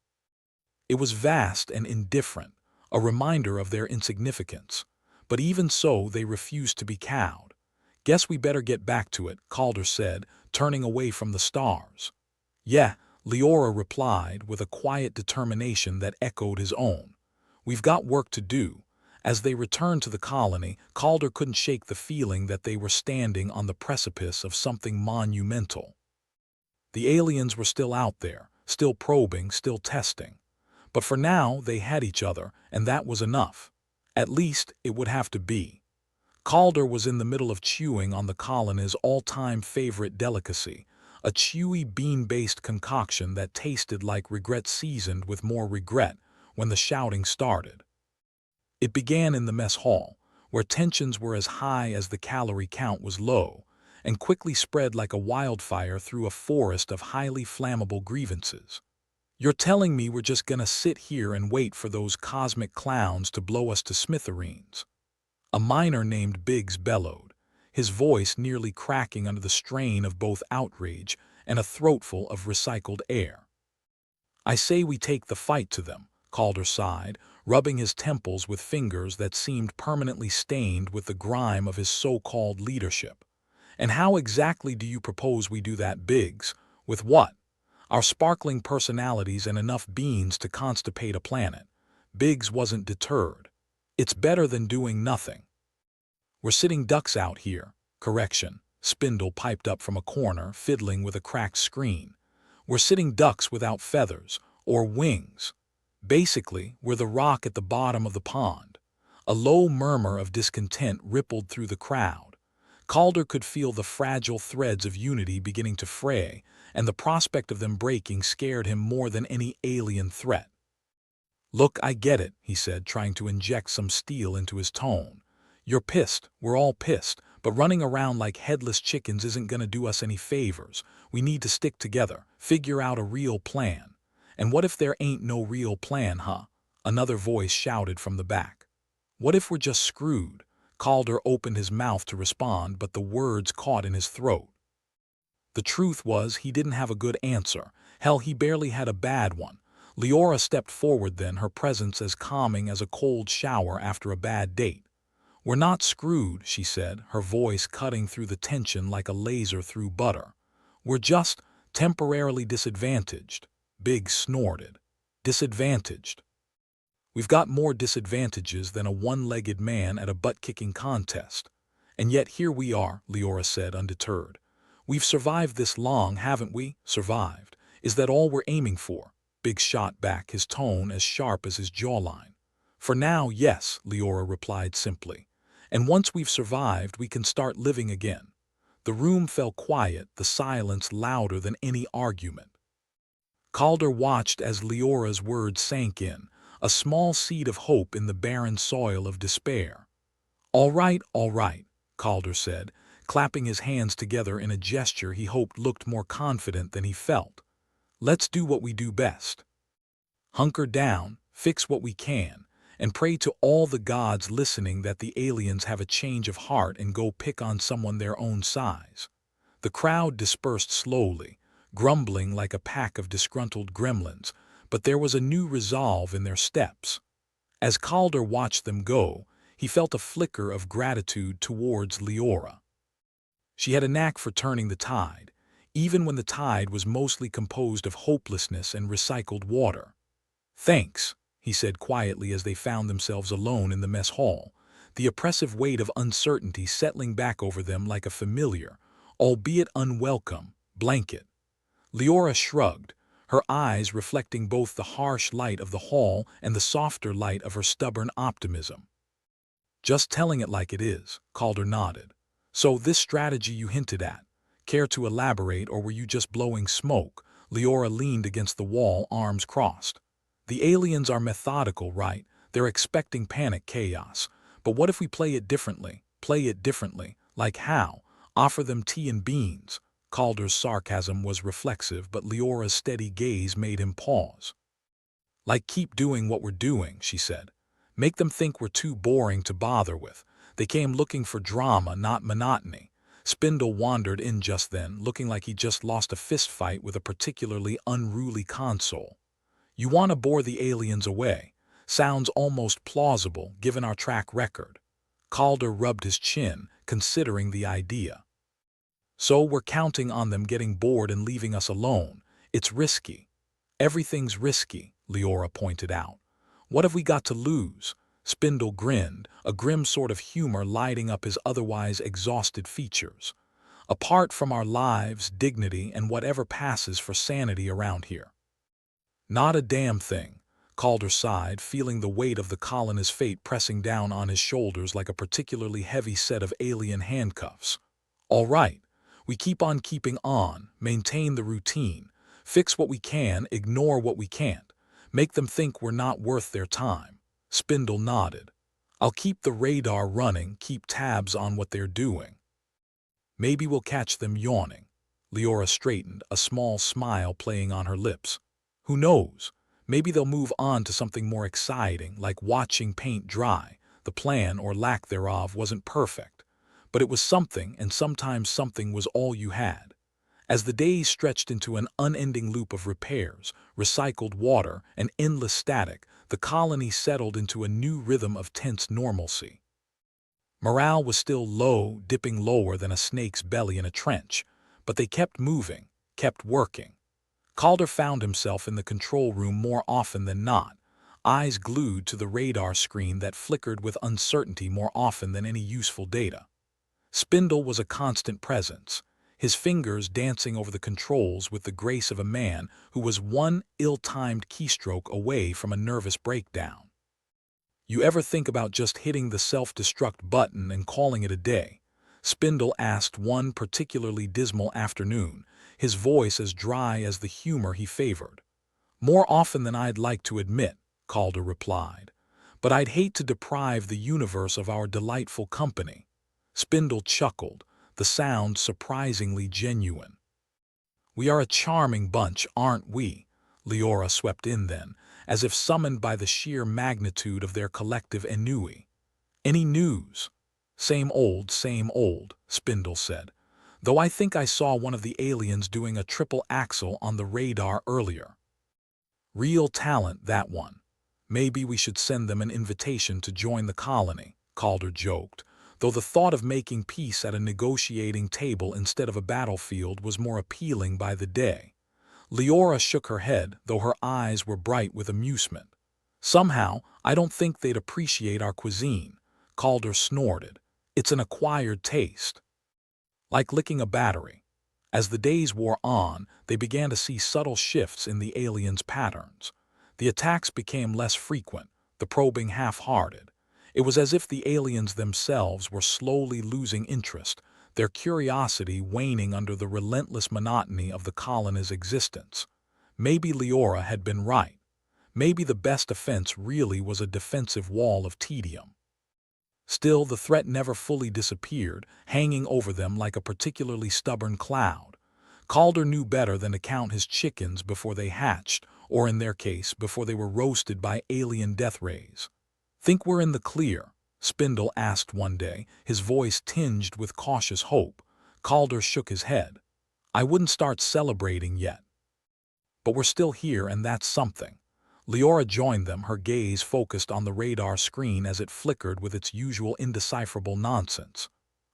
It was vast and indifferent, a reminder of their insignificance. But even so, they refused to be cowed. "Guess we better get back to it," Calder said, turning away from the stars. "Yeah," Leora replied, with a quiet determination that echoed his own. "We've got work to do." As they returned to the colony, Calder couldn't shake the feeling that they were standing on the precipice of something monumental. The aliens were still out there, still probing, still testing. But for now, they had each other, and that was enough. At least, it would have to be. Calder was in the middle of chewing on the colony's all-time favorite delicacy, a chewy bean-based concoction that tasted like regret seasoned with more regret, when the shouting started. It began in the mess hall, where tensions were as high as the calorie count was low, and quickly spread like a wildfire through a forest of highly flammable grievances. "You're telling me we're just gonna sit here and wait for those cosmic clowns to blow us to smithereens?" A miner named Biggs bellowed, his voice nearly cracking under the strain of both outrage and a throatful of recycled air. "I say we take the fight to them," Calder sighed, rubbing his temples with fingers that seemed permanently stained with the grime of his so-called leadership. "And how exactly do you propose we do that, Biggs? With what?" "Our sparkling personalities and enough beans to constipate a planet." Biggs wasn't deterred. "It's better than doing nothing. We're sitting ducks out here." Correction. Spindle piped up from a corner, fiddling with a cracked screen. "We're sitting ducks without feathers, or wings. Basically, we're the rock at the bottom of the pond." A low murmur of discontent rippled through the crowd. Calder could feel the fragile threads of unity beginning to fray, and the prospect of them breaking scared him more than any alien threat. "Look, I get it," he said, trying to inject some steel into his tone. "You're pissed, we're all pissed, but running around like headless chickens isn't gonna do us any favors. We need to stick together, figure out a real plan." "And what if there ain't no real plan, huh?" another voice shouted from the back. "What if we're just screwed?" Calder opened his mouth to respond, but the words caught in his throat. The truth was, he didn't have a good answer. Hell, he barely had a bad one. Leora stepped forward then, her presence as calming as a cold shower after a bad date. "We're not screwed," she said, her voice cutting through the tension like a laser through butter. "We're just temporarily disadvantaged." Biggs snorted. "Disadvantaged? We've got more disadvantages than a one-legged man at a butt-kicking contest. And yet here we are," Leora said, undeterred. "We've survived this long, haven't we?" "Survived? Is that all we're aiming for?" Biggs shot back, his tone as sharp as his jawline. "For now, yes," Leora replied simply. "And once we've survived, we can start living again." The room fell quiet, the silence louder than any argument. Calder watched as Leora's words sank in, a small seed of hope in the barren soil of despair. All right," Calder said, clapping his hands together in a gesture he hoped looked more confident than he felt. "Let's do what we do best. Hunker down, fix what we can, and pray to all the gods listening that the aliens have a change of heart and go pick on someone their own size." The crowd dispersed slowly, grumbling like a pack of disgruntled gremlins, but there was a new resolve in their steps. As Calder watched them go, he felt a flicker of gratitude towards Leora. She had a knack for turning the tide, even when the tide was mostly composed of hopelessness and recycled water. "Thanks," he said quietly as they found themselves alone in the mess hall, the oppressive weight of uncertainty settling back over them like a familiar, albeit unwelcome, blanket. Leora shrugged, her eyes reflecting both the harsh light of the hall and the softer light of her stubborn optimism. "Just telling it like it is," Calder nodded. "So this strategy you hinted at, care to elaborate, or were you just blowing smoke?" Leora leaned against the wall, arms crossed. "The aliens are methodical, right? They're expecting panic chaos. But what if we play it differently? Play it differently? Like how? Offer them tea and beans." Calder's sarcasm was reflexive, but Leora's steady gaze made him pause. "Like keep doing what we're doing," she said. "Make them think we're too boring to bother with. They came looking for drama, not monotony." Spindle wandered in just then, looking like he'd just lost a fist fight with a particularly unruly console. "You want to bore the aliens away. Sounds almost plausible, given our track record." Calder rubbed his chin, considering the idea. "So we're counting on them getting bored and leaving us alone. It's risky." "Everything's risky," Leora pointed out. "What have we got to lose?" Spindle grinned, a grim sort of humor lighting up his otherwise exhausted features. "Apart from our lives, dignity, and whatever passes for sanity around here." "Not a damn thing," Calder sighed, feeling the weight of the colonist's fate pressing down on his shoulders like a particularly heavy set of alien handcuffs. "All right. We keep on keeping on, maintain the routine, fix what we can, ignore what we can't, make them think we're not worth their time." Spindle nodded. "I'll keep the radar running, keep tabs on what they're doing. Maybe we'll catch them yawning." Leora straightened, a small smile playing on her lips. "Who knows? Maybe they'll move on to something more exciting, like watching paint dry. The plan, or lack thereof, wasn't perfect. But it was something, and sometimes something was all you had." As the days stretched into an unending loop of repairs, recycled water, and endless static, the colony settled into a new rhythm of tense normalcy. Morale was still low, dipping lower than a snake's belly in a trench, but they kept moving, kept working. Calder found himself in the control room more often than not, eyes glued to the radar screen that flickered with uncertainty more often than any useful data. Spindle was a constant presence, his fingers dancing over the controls with the grace of a man who was one ill-timed keystroke away from a nervous breakdown. "You ever think about just hitting the self-destruct button and calling it a day?" Spindle asked one particularly dismal afternoon, his voice as dry as the humor he favored. "More often than I'd like to admit," Calder replied. "But I'd hate to deprive the universe of our delightful company." Spindle chuckled, the sound surprisingly genuine. "We are a charming bunch, aren't we?" Leora swept in then, as if summoned by the sheer magnitude of their collective ennui. "Any news?" Same old, Spindle said. "Though I think I saw one of the aliens doing a triple axel on the radar earlier." "Real talent, that one. Maybe we should send them an invitation to join the colony," Calder joked, though the thought of making peace at a negotiating table instead of a battlefield was more appealing by the day. Leora shook her head, though her eyes were bright with amusement. "Somehow, I don't think they'd appreciate our cuisine," Calder snorted. "It's an acquired taste. Like licking a battery." As the days wore on, they began to see subtle shifts in the aliens' patterns. The attacks became less frequent, the probing half-hearted. It was as if the aliens themselves were slowly losing interest, their curiosity waning under the relentless monotony of the colony's existence. Maybe Leora had been right. Maybe the best defense really was a defensive wall of tedium. Still, the threat never fully disappeared, hanging over them like a particularly stubborn cloud. Calder knew better than to count his chickens before they hatched, or in their case, before they were roasted by alien death rays. "Think we're in the clear?" Spindle asked one day, his voice tinged with cautious hope. Calder shook his head. "I wouldn't start celebrating yet. But we're still here, and that's something." Leora joined them, her gaze focused on the radar screen as it flickered with its usual indecipherable nonsense.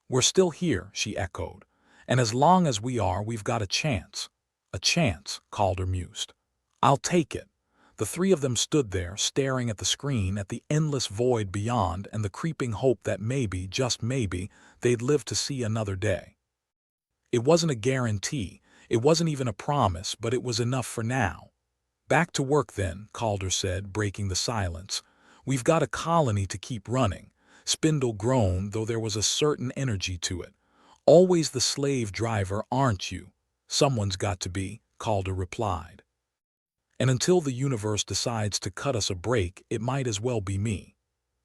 "We're still here," she echoed. "And as long as we are, we've got a chance." "A chance," Calder mused. "I'll take it." The three of them stood there, staring at the screen, at the endless void beyond, and the creeping hope that maybe, just maybe, they'd live to see another day. It wasn't a guarantee, it wasn't even a promise, but it was enough for now. "Back to work then," Calder said, breaking the silence. "We've got a colony to keep running." Spindle groaned, though there was a certain energy to it. "Always the slave driver, aren't you?" "Someone's got to be," Calder replied. "And until the universe decides to cut us a break, it might as well be me."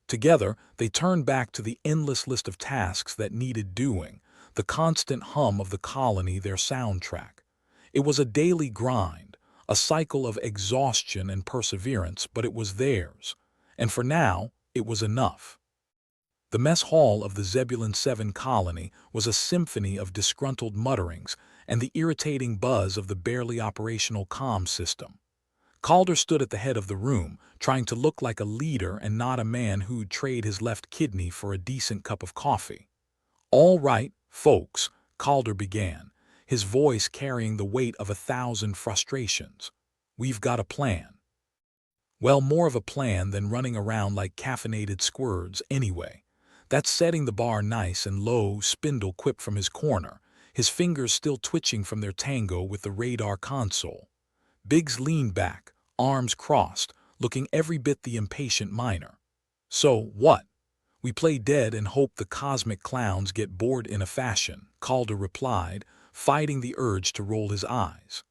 Together, they turned back to the endless list of tasks that needed doing, the constant hum of the colony their soundtrack. It was a daily grind, a cycle of exhaustion and perseverance, but it was theirs. And for now, it was enough. The mess hall of the Zebulon 7 colony was a symphony of disgruntled mutterings and the irritating buzz of the barely operational comm system. Calder stood at the head of the room, trying to look like a leader and not a man who'd trade his left kidney for a decent cup of coffee. "All right, folks," Calder began, his voice carrying the weight of 1,000 frustrations. "We've got a plan." "Well, more of a plan than running around like caffeinated squirts anyway. That's setting the bar nice and low," Spindle quipped from his corner, his fingers still twitching from their tango with the radar console. Biggs leaned back, arms crossed, looking every bit the impatient miner. "So, what? We play dead and hope the cosmic clowns get bored in a fashion," Calder replied, fighting the urge to roll his eyes.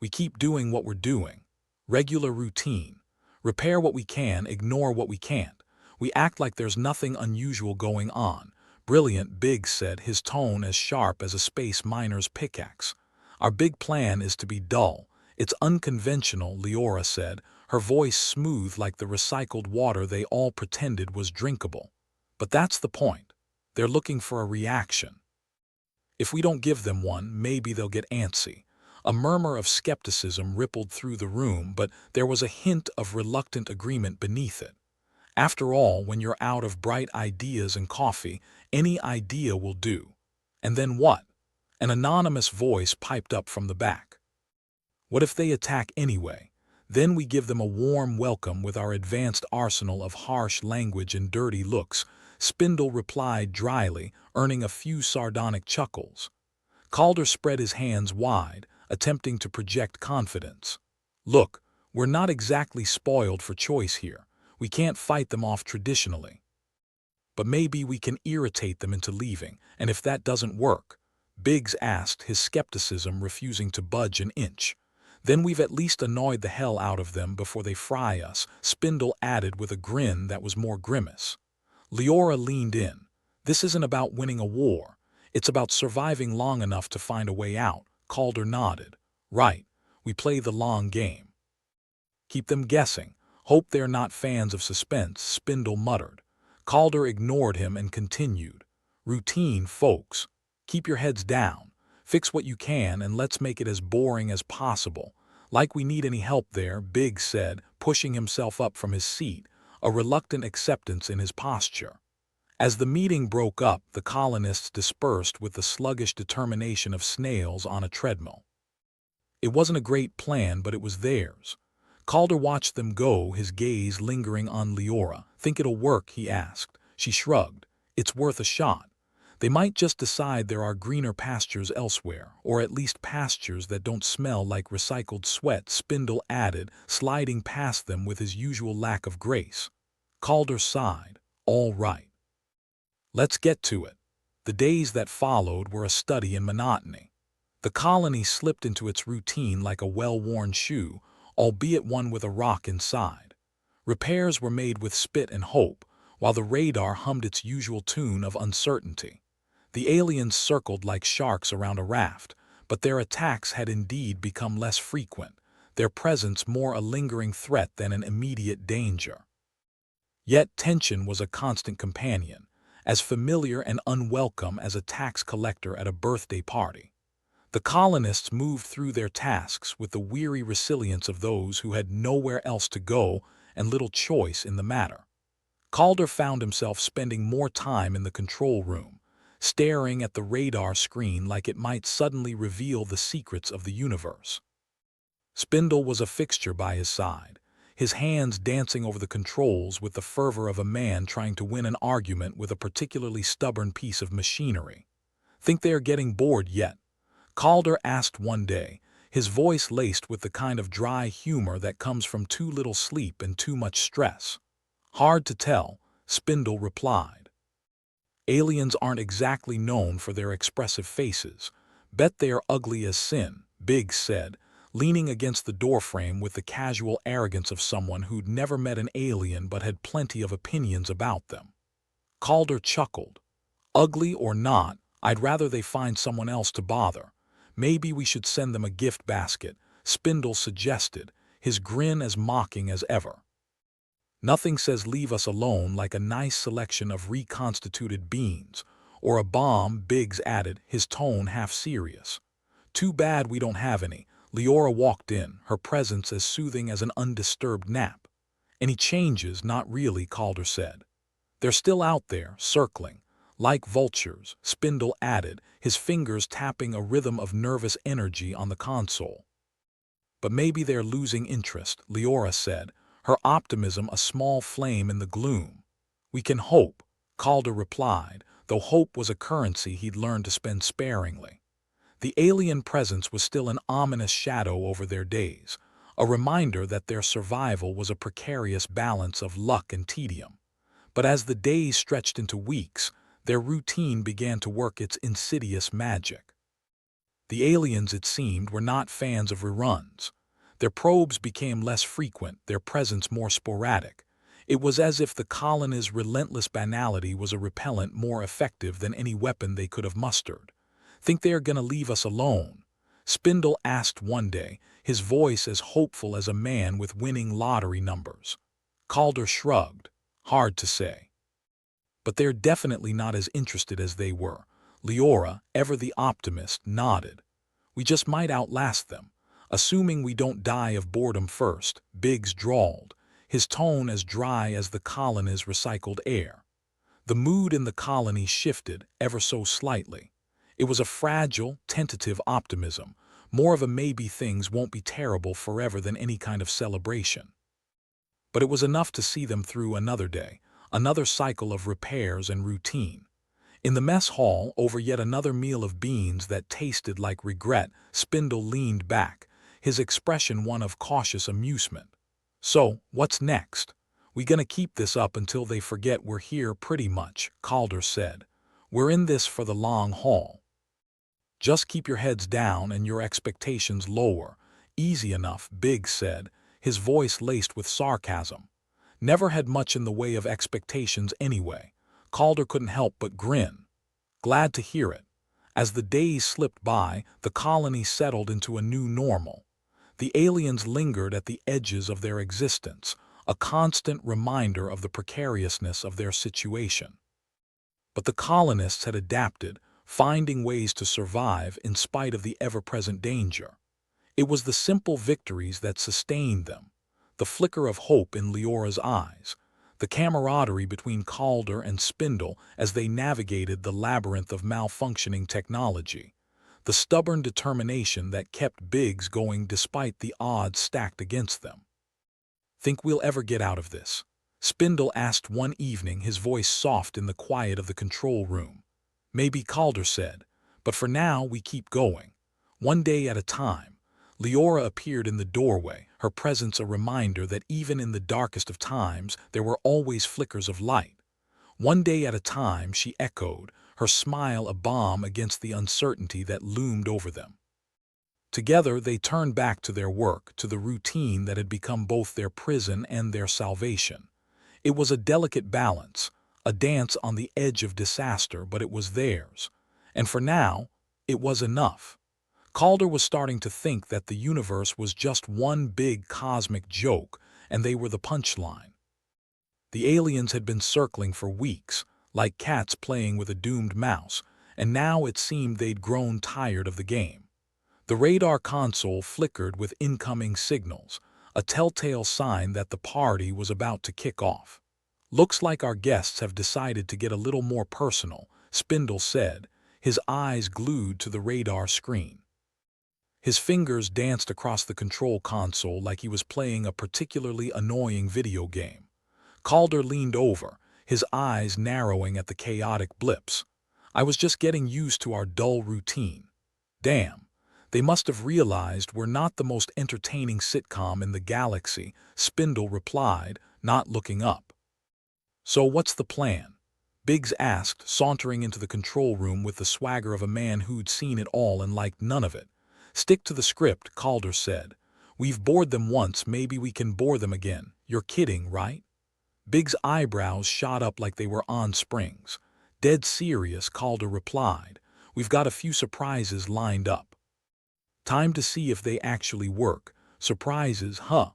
"We keep doing what we're doing. Regular routine. Repair what we can, ignore what we can't. We act like there's nothing unusual going on." "Brilliant," Biggs said, his tone as sharp as a space miner's pickaxe. "Our big plan is to be dull. It's unconventional," Leora said, her voice smooth like the recycled water they all pretended was drinkable. "But that's the point. They're looking for a reaction. If we don't give them one, maybe they'll get antsy." A murmur of skepticism rippled through the room, but there was a hint of reluctant agreement beneath it. After all, when you're out of bright ideas and coffee, any idea will do. "And then what?" An anonymous voice piped up from the back. "What if they attack anyway? Then we give them a warm welcome with our advanced arsenal of harsh language and dirty looks." Spindle replied dryly, earning a few sardonic chuckles. Calder spread his hands wide, attempting to project confidence. Look, we're not exactly spoiled for choice here. We can't fight them off traditionally. But maybe we can irritate them into leaving, and if that doesn't work, Biggs asked, his skepticism refusing to budge an inch. Then we've at least annoyed the hell out of them before they fry us, Spindle added with a grin that was more grimace. Leora leaned in. This isn't about winning a war. It's about surviving long enough to find a way out. Calder nodded. Right. We play the long game. Keep them guessing. Hope they're not fans of suspense, Spindle muttered. Calder ignored him and continued. Routine, folks. Keep your heads down. Fix what you can and let's make it as boring as possible. Like we need any help there, Biggs said, pushing himself up from his seat, a reluctant acceptance in his posture. As the meeting broke up, the colonists dispersed with the sluggish determination of snails on a treadmill. It wasn't a great plan, but it was theirs. Calder watched them go, his gaze lingering on Leora. Think it'll work, he asked. She shrugged. It's worth a shot. They might just decide there are greener pastures elsewhere, or at least pastures that don't smell like recycled sweat, Spindle added, sliding past them with his usual lack of grace. Calder sighed. All right. Let's get to it. The days that followed were a study in monotony. The colony slipped into its routine like a well-worn shoe, albeit one with a rock inside. Repairs were made with spit and hope, while the radar hummed its usual tune of uncertainty. The aliens circled like sharks around a raft, but their attacks had indeed become less frequent, their presence more a lingering threat than an immediate danger. Yet tension was a constant companion, as familiar and unwelcome as a tax collector at a birthday party. The colonists moved through their tasks with the weary resilience of those who had nowhere else to go and little choice in the matter. Calder found himself spending more time in the control room, staring at the radar screen like it might suddenly reveal the secrets of the universe. Spindle was a fixture by his side, his hands dancing over the controls with the fervor of a man trying to win an argument with a particularly stubborn piece of machinery. Think they are getting bored yet? Calder asked one day, his voice laced with the kind of dry humor that comes from too little sleep and too much stress. Hard to tell, Spindle replied. Aliens aren't exactly known for their expressive faces. Bet they are ugly as sin, Biggs said, leaning against the doorframe with the casual arrogance of someone who'd never met an alien but had plenty of opinions about them. Calder chuckled. Ugly or not, I'd rather they find someone else to bother. Maybe we should send them a gift basket, Spindle suggested, his grin as mocking as ever. Nothing says leave us alone like a nice selection of reconstituted beans, or a bomb, Biggs added, his tone half serious. Too bad we don't have any. Leora walked in, her presence as soothing as an undisturbed nap. Any changes? Not really, Calder said. They're still out there, circling. Like vultures, Spindle added, his fingers tapping a rhythm of nervous energy on the console. But maybe they're losing interest, Leora said, her optimism a small flame in the gloom. We can hope, Calder replied, though hope was a currency he'd learned to spend sparingly. The alien presence was still an ominous shadow over their days, a reminder that their survival was a precarious balance of luck and tedium. But as the days stretched into weeks, their routine began to work its insidious magic. The aliens, it seemed, were not fans of reruns. Their probes became less frequent, their presence more sporadic. It was as if the colony's relentless banality was a repellent more effective than any weapon they could have mustered. Think they are gonna leave us alone? Spindle asked one day, his voice as hopeful as a man with winning lottery numbers. Calder shrugged. Hard to say. But they're definitely not as interested as they were. Leora, ever the optimist, nodded. We just might outlast them, assuming we don't die of boredom first, Biggs drawled, his tone as dry as the colony's recycled air. The mood in the colony shifted ever so slightly. It was a fragile, tentative optimism, more of a maybe things won't be terrible forever than any kind of celebration. But it was enough to see them through another day, another cycle of repairs and routine. In the mess hall, over yet another meal of beans that tasted like regret, Spindle leaned back, his expression one of cautious amusement. "So, what's next? We gonna keep this up until they forget we're here pretty much," Calder said. "We're in this for the long haul. Just keep your heads down and your expectations lower." "Easy enough," Biggs said, his voice laced with sarcasm. Never had much in the way of expectations anyway. Calder couldn't help but grin. Glad to hear it. As the days slipped by, the colony settled into a new normal. The aliens lingered at the edges of their existence, a constant reminder of the precariousness of their situation. But the colonists had adapted, finding ways to survive in spite of the ever-present danger. It was the simple victories that sustained them, the flicker of hope in Leora's eyes, the camaraderie between Calder and Spindle as they navigated the labyrinth of malfunctioning technology, the stubborn determination that kept Biggs going despite the odds stacked against them. "Think we'll ever get out of this?" Spindle asked one evening, his voice soft in the quiet of the control room. "Maybe," Calder said, "but for now we keep going, one day at a time." Leora appeared in the doorway, her presence a reminder that even in the darkest of times there were always flickers of light. "One day at a time," she echoed, her smile a balm against the uncertainty that loomed over them. Together they turned back to their work, to the routine that had become both their prison and their salvation. It was a delicate balance, a dance on the edge of disaster, but it was theirs. And for now, it was enough. Calder was starting to think that the universe was just one big cosmic joke, and they were the punchline. The aliens had been circling for weeks, like cats playing with a doomed mouse, and now it seemed they'd grown tired of the game. The radar console flickered with incoming signals, a telltale sign that the party was about to kick off. "Looks like our guests have decided to get a little more personal," Spindle said, his eyes glued to the radar screen. His fingers danced across the control console like he was playing a particularly annoying video game. Calder leaned over, his eyes narrowing at the chaotic blips. "I was just getting used to our dull routine." "Damn, they must have realized we're not the most entertaining sitcom in the galaxy," Spindle replied, not looking up. "So what's the plan?" Biggs asked, sauntering into the control room with the swagger of a man who'd seen it all and liked none of it. "Stick to the script," Calder said. "We've bored them once, maybe we can bore them again. You're kidding, right?" Biggs' eyebrows shot up like they were on springs. "Dead serious," Calder replied. "We've got a few surprises lined up. Time to see if they actually work." "Surprises, huh?"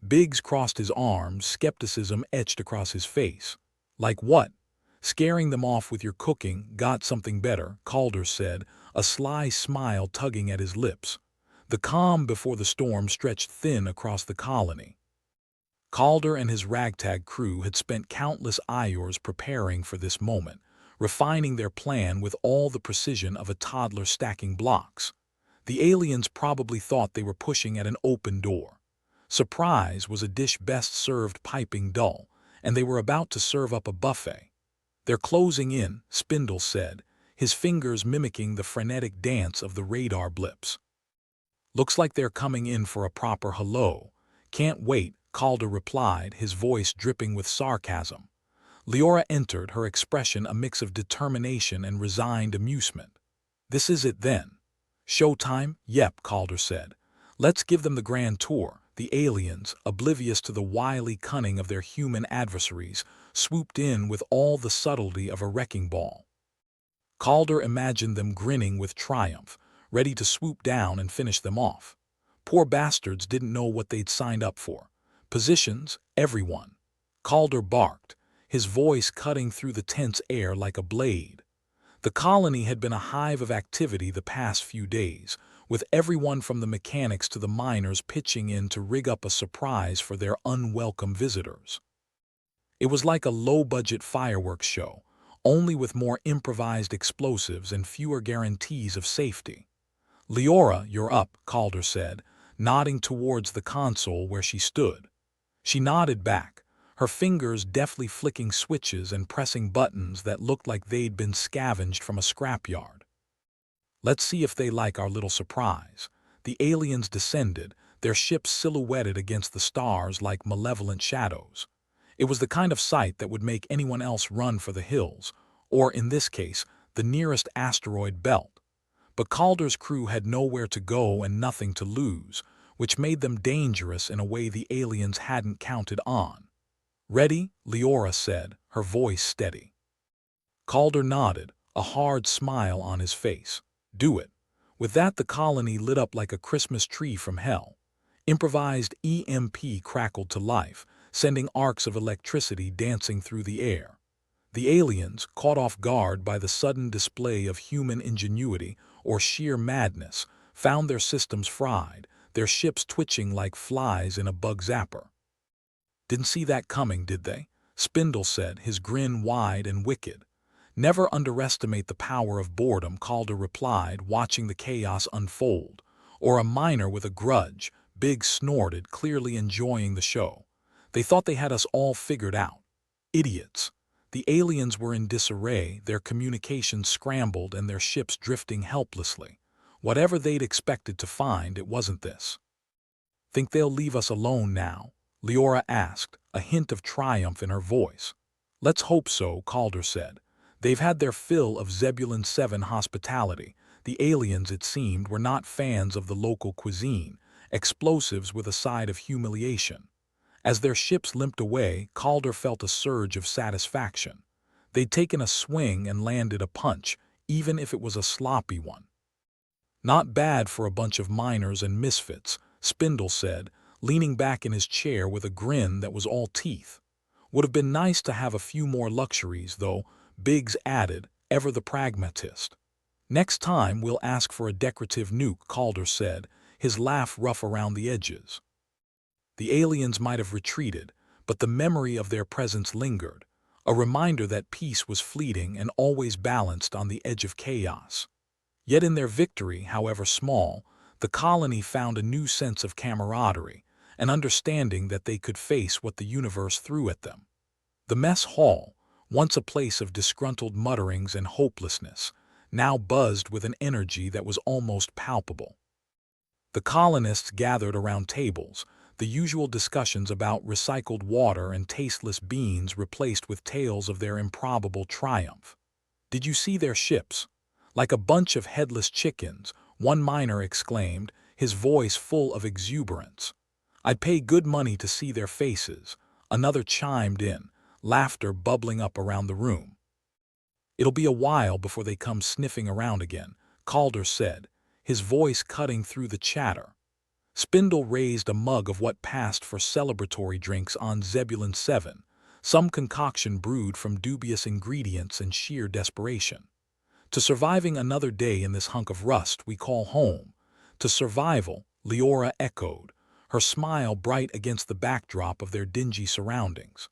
Biggs crossed his arms, skepticism etched across his face. "Like what?" "Scaring them off with your cooking. Got something better," Calder said, a sly smile tugging at his lips. The calm before the storm stretched thin across the colony. Calder and his ragtag crew had spent countless hours preparing for this moment, refining their plan with all the precision of a toddler stacking blocks. The aliens probably thought they were pushing at an open door. Surprise was a dish best served piping dull, and they were about to serve up a buffet. "They're closing in," Spindle said, his fingers mimicking the frenetic dance of the radar blips. "Looks like they're coming in for a proper hello." "Can't wait," Calder replied, his voice dripping with sarcasm. Leora entered, her expression a mix of determination and resigned amusement. "This is it then." "Showtime?" "Yep," Calder said. "Let's give them the grand tour." The aliens, oblivious to the wily cunning of their human adversaries, swooped in with all the subtlety of a wrecking ball. Calder imagined them grinning with triumph, ready to swoop down and finish them off. Poor bastards didn't know what they'd signed up for. "Positions, everyone." Calder barked, his voice cutting through the tense air like a blade. The colony had been a hive of activity the past few days, with everyone from the mechanics to the miners pitching in to rig up a surprise for their unwelcome visitors. It was like a low-budget fireworks show, only with more improvised explosives and fewer guarantees of safety. "Leora, you're up," Calder said, nodding towards the console where she stood. She nodded back, her fingers deftly flicking switches and pressing buttons that looked like they'd been scavenged from a scrapyard. Let's see if they like our little surprise. The aliens descended, their ships silhouetted against the stars like malevolent shadows. It was the kind of sight that would make anyone else run for the hills, or in this case, the nearest asteroid belt. But Calder's crew had nowhere to go and nothing to lose, which made them dangerous in a way the aliens hadn't counted on. "Ready?" Leora said, her voice steady. Calder nodded, a hard smile on his face. "Do it." With that, the colony lit up like a Christmas tree from hell. Improvised EMP crackled to life, sending arcs of electricity dancing through the air. The aliens, caught off guard by the sudden display of human ingenuity or sheer madness, found their systems fried, their ships twitching like flies in a bug zapper. "Didn't see that coming, did they?" Spindle said, his grin wide and wicked. "Never underestimate the power of boredom," Calder replied, watching the chaos unfold. "Or a miner with a grudge," Biggs snorted, clearly enjoying the show. "They thought they had us all figured out. Idiots." The aliens were in disarray, their communications scrambled and their ships drifting helplessly. Whatever they'd expected to find, it wasn't this. "Think they'll leave us alone now?" Leora asked, a hint of triumph in her voice. "Let's hope so," Calder said. "They've had their fill of Zebulon 7 hospitality." The aliens, it seemed, were not fans of the local cuisine, explosives with a side of humiliation. As their ships limped away, Calder felt a surge of satisfaction. They'd taken a swing and landed a punch, even if it was a sloppy one. "Not bad for a bunch of miners and misfits," Spindle said, leaning back in his chair with a grin that was all teeth. "Would have been nice to have a few more luxuries, though," Biggs added, ever the pragmatist. "Next time we'll ask for a decorative nuke," Calder said, his laugh rough around the edges. The aliens might have retreated, but the memory of their presence lingered, a reminder that peace was fleeting and always balanced on the edge of chaos. Yet in their victory, however small, the colony found a new sense of camaraderie, an understanding that they could face what the universe threw at them. The mess hall, once a place of disgruntled mutterings and hopelessness, now buzzed with an energy that was almost palpable. The colonists gathered around tables, the usual discussions about recycled water and tasteless beans replaced with tales of their improbable triumph. "Did you see their ships? Like a bunch of headless chickens," one miner exclaimed, his voice full of exuberance. "I'd pay good money to see their faces," another chimed in, laughter bubbling up around the room. "It'll be a while before they come sniffing around again," Calder said, his voice cutting through the chatter. Spindle raised a mug of what passed for celebratory drinks on Zebulon 7, some concoction brewed from dubious ingredients and sheer desperation. "To surviving another day in this hunk of rust we call home." "To survival," Leora echoed, her smile bright against the backdrop of their dingy surroundings.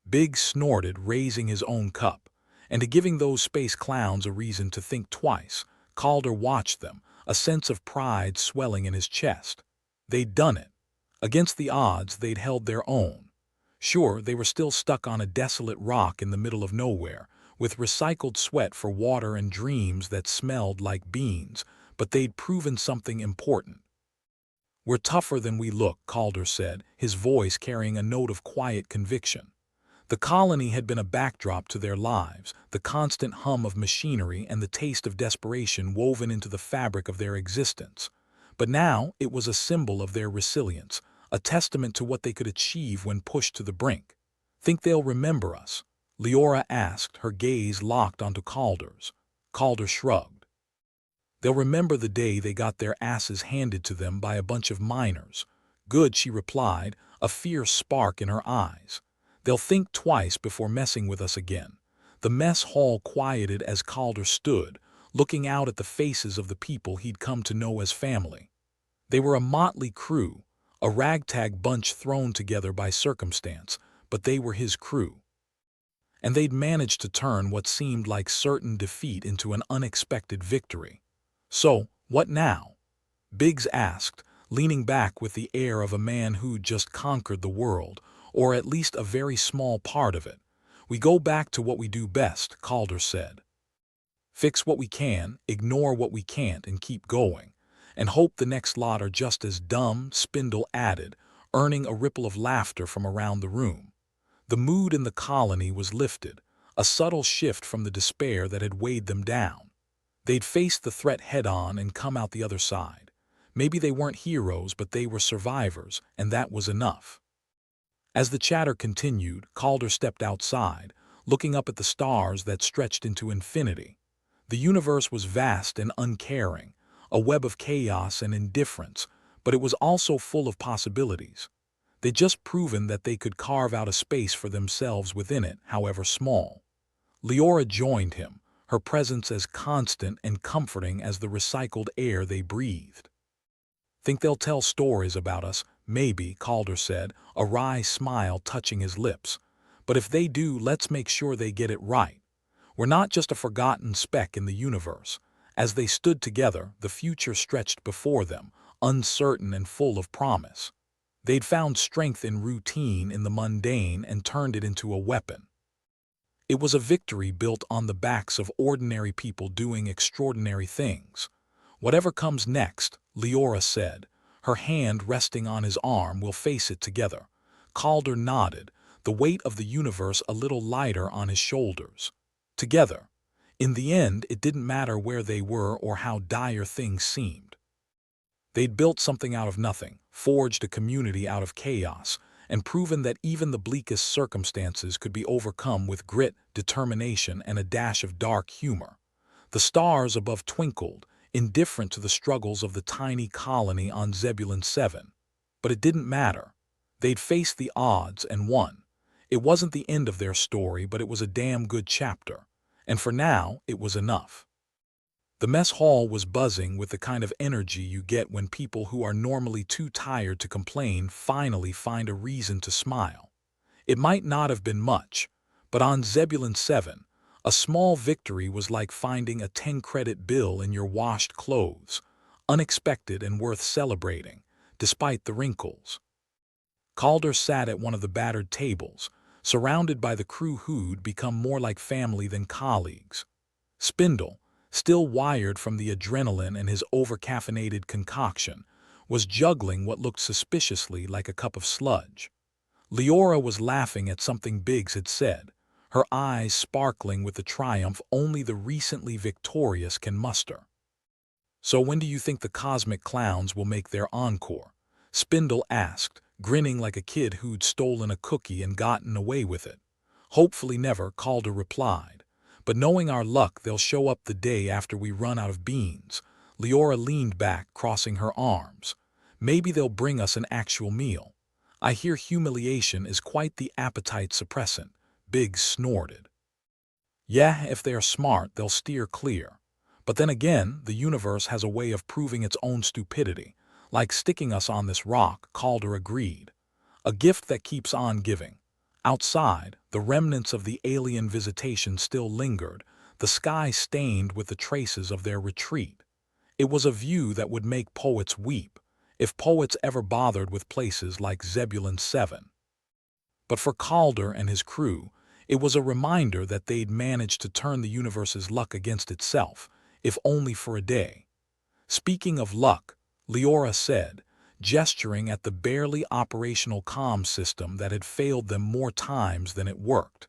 Biggs snorted, raising his own cup, and to giving those space clowns a reason to think twice. Calder watched them, a sense of pride swelling in his chest. They'd done it. Against the odds, they'd held their own. Sure, they were still stuck on a desolate rock in the middle of nowhere, with recycled sweat for water and dreams that smelled like beans, but they'd proven something important. "We're tougher than we look," Calder said, his voice carrying a note of quiet conviction. The colony had been a backdrop to their lives, the constant hum of machinery and the taste of desperation woven into the fabric of their existence. But now it was a symbol of their resilience, a testament to what they could achieve when pushed to the brink. "Think they'll remember us?" Leora asked, her gaze locked onto Calder's. Calder shrugged. "They'll remember the day they got their asses handed to them by a bunch of miners." "Good," she replied, a fierce spark in her eyes. "They'll think twice before messing with us again." The mess hall quieted as Calder stood, looking out at the faces of the people he'd come to know as family. They were a motley crew, a ragtag bunch thrown together by circumstance, but they were his crew. And they'd managed to turn what seemed like certain defeat into an unexpected victory. "So, what now?" Biggs asked, leaning back with the air of a man who'd just conquered the world, or at least a very small part of it. We go back to what we do best, Calder said. Fix what we can, ignore what we can't, and keep going. And hope the next lot are just as dumb, Spindle added, earning a ripple of laughter from around the room. The mood in the colony was lifted, a subtle shift from the despair that had weighed them down. They'd faced the threat head-on and come out the other side. Maybe they weren't heroes, but they were survivors, and that was enough. As the chatter continued, Calder stepped outside, looking up at the stars that stretched into infinity. The universe was vast and uncaring, a web of chaos and indifference, but it was also full of possibilities. They'd just proven that they could carve out a space for themselves within it, however small. Leora joined him, her presence as constant and comforting as the recycled air they breathed. Think they'll tell stories about us? Maybe, Calder said, a wry smile touching his lips. But if they do, let's make sure they get it right. We're not just a forgotten speck in the universe. As they stood together, the future stretched before them, uncertain and full of promise. They'd found strength in routine, in the mundane, and turned it into a weapon. It was a victory built on the backs of ordinary people doing extraordinary things. Whatever comes next, Leora said, her hand resting on his arm, we'll face it together. Calder nodded, the weight of the universe a little lighter on his shoulders. Together. In the end, it didn't matter where they were or how dire things seemed. They'd built something out of nothing, forged a community out of chaos, and proven that even the bleakest circumstances could be overcome with grit, determination, and a dash of dark humor. The stars above twinkled, indifferent to the struggles of the tiny colony on Zebulon 7. But it didn't matter. They'd faced the odds and won. It wasn't the end of their story, but it was a damn good chapter. And for now, it was enough. The mess hall was buzzing with the kind of energy you get when people who are normally too tired to complain finally find a reason to smile. It might not have been much, but on Zebulon 7, a small victory was like finding a 10-credit bill in your washed clothes, unexpected and worth celebrating, despite the wrinkles. Calder sat at one of the battered tables, surrounded by the crew who'd become more like family than colleagues. Spindle, still wired from the adrenaline and his over-caffeinated concoction, was juggling what looked suspiciously like a cup of sludge. Leora was laughing at something Biggs had said, her eyes sparkling with the triumph only the recently victorious can muster. "So when do you think the cosmic clowns will make their encore?" Spindle asked, grinning like a kid who'd stolen a cookie and gotten away with it. "Hopefully never," Calder replied. "But knowing our luck, they'll show up the day after we run out of beans." Leora leaned back, crossing her arms. "Maybe they'll bring us an actual meal. I hear humiliation is quite the appetite suppressant," Biggs snorted. "Yeah, if they're smart, they'll steer clear. But then again, the universe has a way of proving its own stupidity, like sticking us on this rock," Calder agreed. "A gift that keeps on giving." Outside, the remnants of the alien visitation still lingered, the sky stained with the traces of their retreat. It was a view that would make poets weep, if poets ever bothered with places like Zebulon 7. But for Calder and his crew, it was a reminder that they'd managed to turn the universe's luck against itself, if only for a day. "Speaking of luck," Leora said, gesturing at the barely operational comm system that had failed them more times than it worked.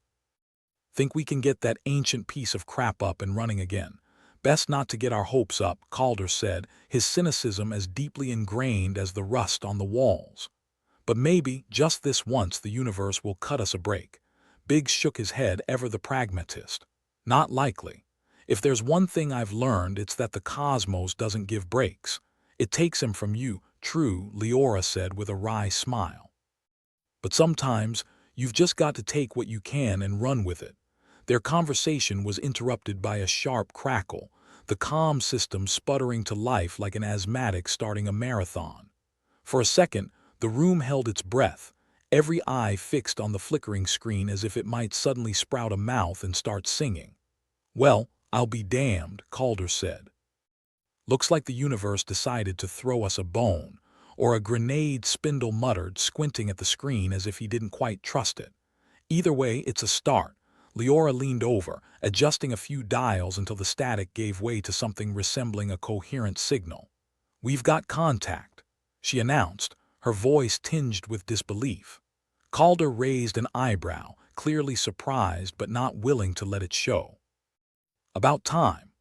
"Think we can get that ancient piece of crap up and running again?" "Best not to get our hopes up," Calder said, his cynicism as deeply ingrained as the rust on the walls. "But maybe, just this once, the universe will cut us a break." Biggs shook his head, ever the pragmatist. "Not likely. If there's one thing I've learned, it's that the cosmos doesn't give breaks. It takes them from you." "True," Leora said with a wry smile. "But sometimes, you've just got to take what you can and run with it." Their conversation was interrupted by a sharp crackle, the comm system sputtering to life like an asthmatic starting a marathon. For a second, the room held its breath, every eye fixed on the flickering screen as if it might suddenly sprout a mouth and start singing. "Well, I'll be damned," Calder said. "Looks like the universe decided to throw us a bone, or a grenade, Spindle muttered, squinting at the screen as if he didn't quite trust it. Either way, it's a start. Leora leaned over, adjusting a few dials until the static gave way to something resembling a coherent signal. "We've got contact," she announced, her voice tinged with disbelief. Calder raised an eyebrow, clearly surprised but not willing to let it show. "About time.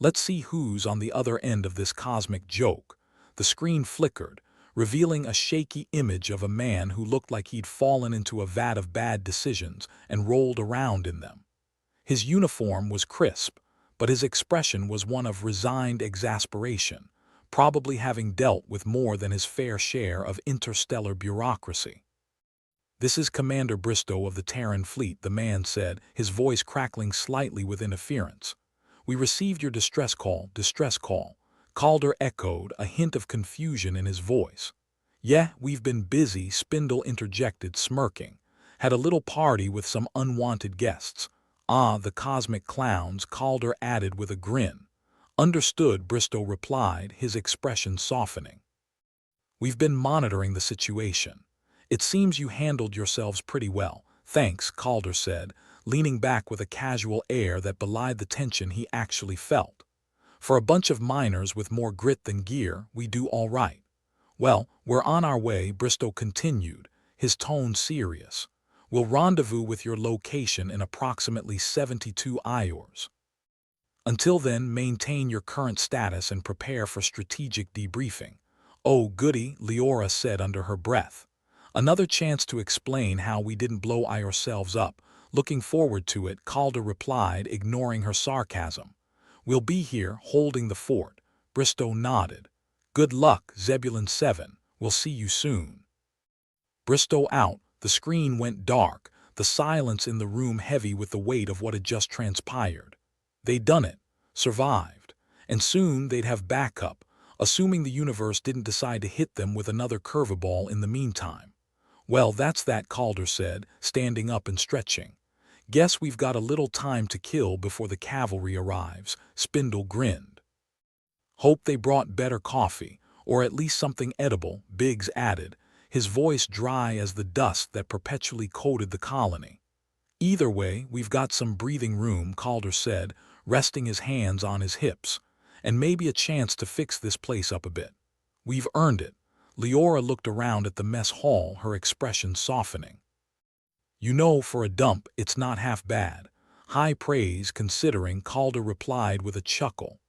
Let's see who's on the other end of this cosmic joke." The screen flickered, revealing a shaky image of a man who looked like he'd fallen into a vat of bad decisions and rolled around in them. His uniform was crisp, but his expression was one of resigned exasperation, probably having dealt with more than his fair share of interstellar bureaucracy. "This is Commander Bristow of the Terran Fleet," the man said, his voice crackling slightly with interference. "We received your distress call, distress call." Calder echoed, a hint of confusion in his voice. "Yeah, we've been busy," Spindle interjected, smirking. "Had a little party with some unwanted guests." "Ah, the cosmic clowns," Calder added with a grin. "Understood," Bristow replied, his expression softening. "We've been monitoring the situation. It seems you handled yourselves pretty well." "Thanks," Calder said, leaning back with a casual air that belied the tension he actually felt. "For a bunch of miners with more grit than gear, we do all right." "Well, we're on our way," Bristow continued, his tone serious. "We'll rendezvous with your location in approximately 72 hours. Until then, maintain your current status and prepare for strategic debriefing." "Oh, goody," Leora said under her breath. "Another chance to explain how we didn't blow ourselves up." "Looking forward to it," Calder replied, ignoring her sarcasm. "We'll be here, holding the fort." Bristow nodded. "Good luck, Zebulon 7. We'll see you soon." Bristow out, the screen went dark, the silence in the room heavy with the weight of what had just transpired. They'd done it, survived, and soon they'd have backup, assuming the universe didn't decide to hit them with another curveball in the meantime. "Well, that's that," Calder said, standing up and stretching. "Guess we've got a little time to kill before the cavalry arrives." Spindle grinned. "Hope they brought better coffee, or at least something edible," Biggs added, his voice dry as the dust that perpetually coated the colony. "Either way, we've got some breathing room," Calder said, resting his hands on his hips, "and maybe a chance to fix this place up a bit. We've earned it." Leora looked around at the mess hall, her expression softening. "You know, for a dump, it's not half bad." "High praise, considering," Calder replied with a chuckle.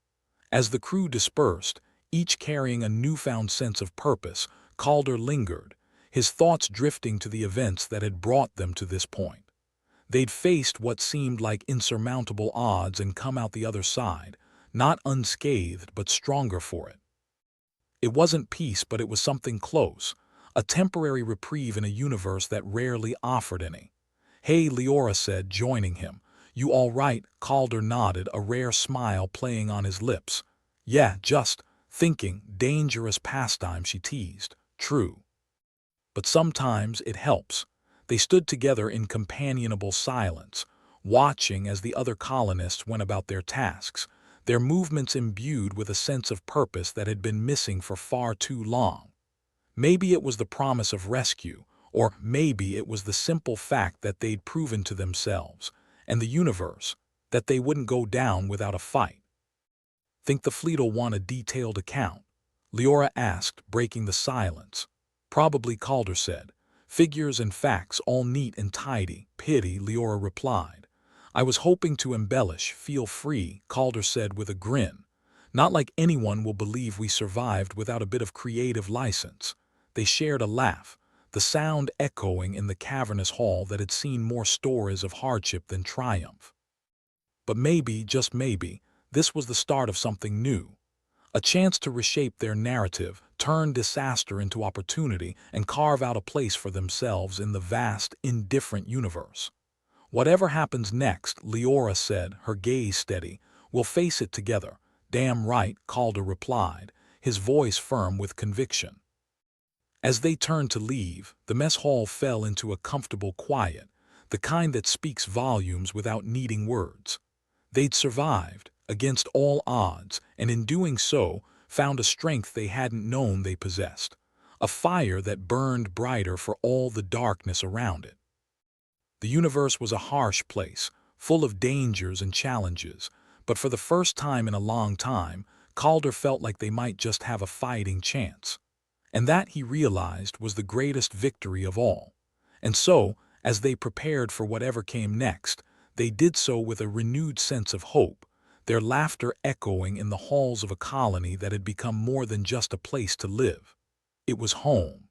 As the crew dispersed, each carrying a newfound sense of purpose, Calder lingered, his thoughts drifting to the events that had brought them to this point. They'd faced what seemed like insurmountable odds and come out the other side, not unscathed but stronger for it. It wasn't peace, but it was something close, a temporary reprieve in a universe that rarely offered any. "Hey," Leora said, joining him. "You all right?" Calder nodded, a rare smile playing on his lips. "Yeah, just thinking." "Dangerous pastime," she teased. "True. But sometimes it helps." They stood together in companionable silence, watching as the other colonists went about their tasks, their movements imbued with a sense of purpose that had been missing for far too long. Maybe it was the promise of rescue, or maybe it was the simple fact that they'd proven to themselves, and the universe, that they wouldn't go down without a fight. "Think the fleet'll want a detailed account?" Leora asked, breaking the silence. "Probably," Calder said. "Figures and facts all neat and tidy." "Pity," Leora replied. "I was hoping to embellish." "Feel free," Calder said with a grin. "Not like anyone will believe we survived without a bit of creative license." They shared a laugh, the sound echoing in the cavernous hall that had seen more stories of hardship than triumph. But maybe, just maybe, this was the start of something new. A chance to reshape their narrative, turn disaster into opportunity, and carve out a place for themselves in the vast, indifferent universe. "Whatever happens next," Leora said, her gaze steady, "we'll face it together." "Damn right," Calder replied, his voice firm with conviction. As they turned to leave, the mess hall fell into a comfortable quiet, the kind that speaks volumes without needing words. They'd survived, against all odds, and in doing so, found a strength they hadn't known they possessed. a fire that burned brighter for all the darkness around it. The universe was a harsh place, full of dangers and challenges, but for the first time in a long time, Calder felt like they might just have a fighting chance. And that, he realized, was the greatest victory of all. And so, as they prepared for whatever came next, they did so with a renewed sense of hope, their laughter echoing in the halls of a colony that had become more than just a place to live. It was home.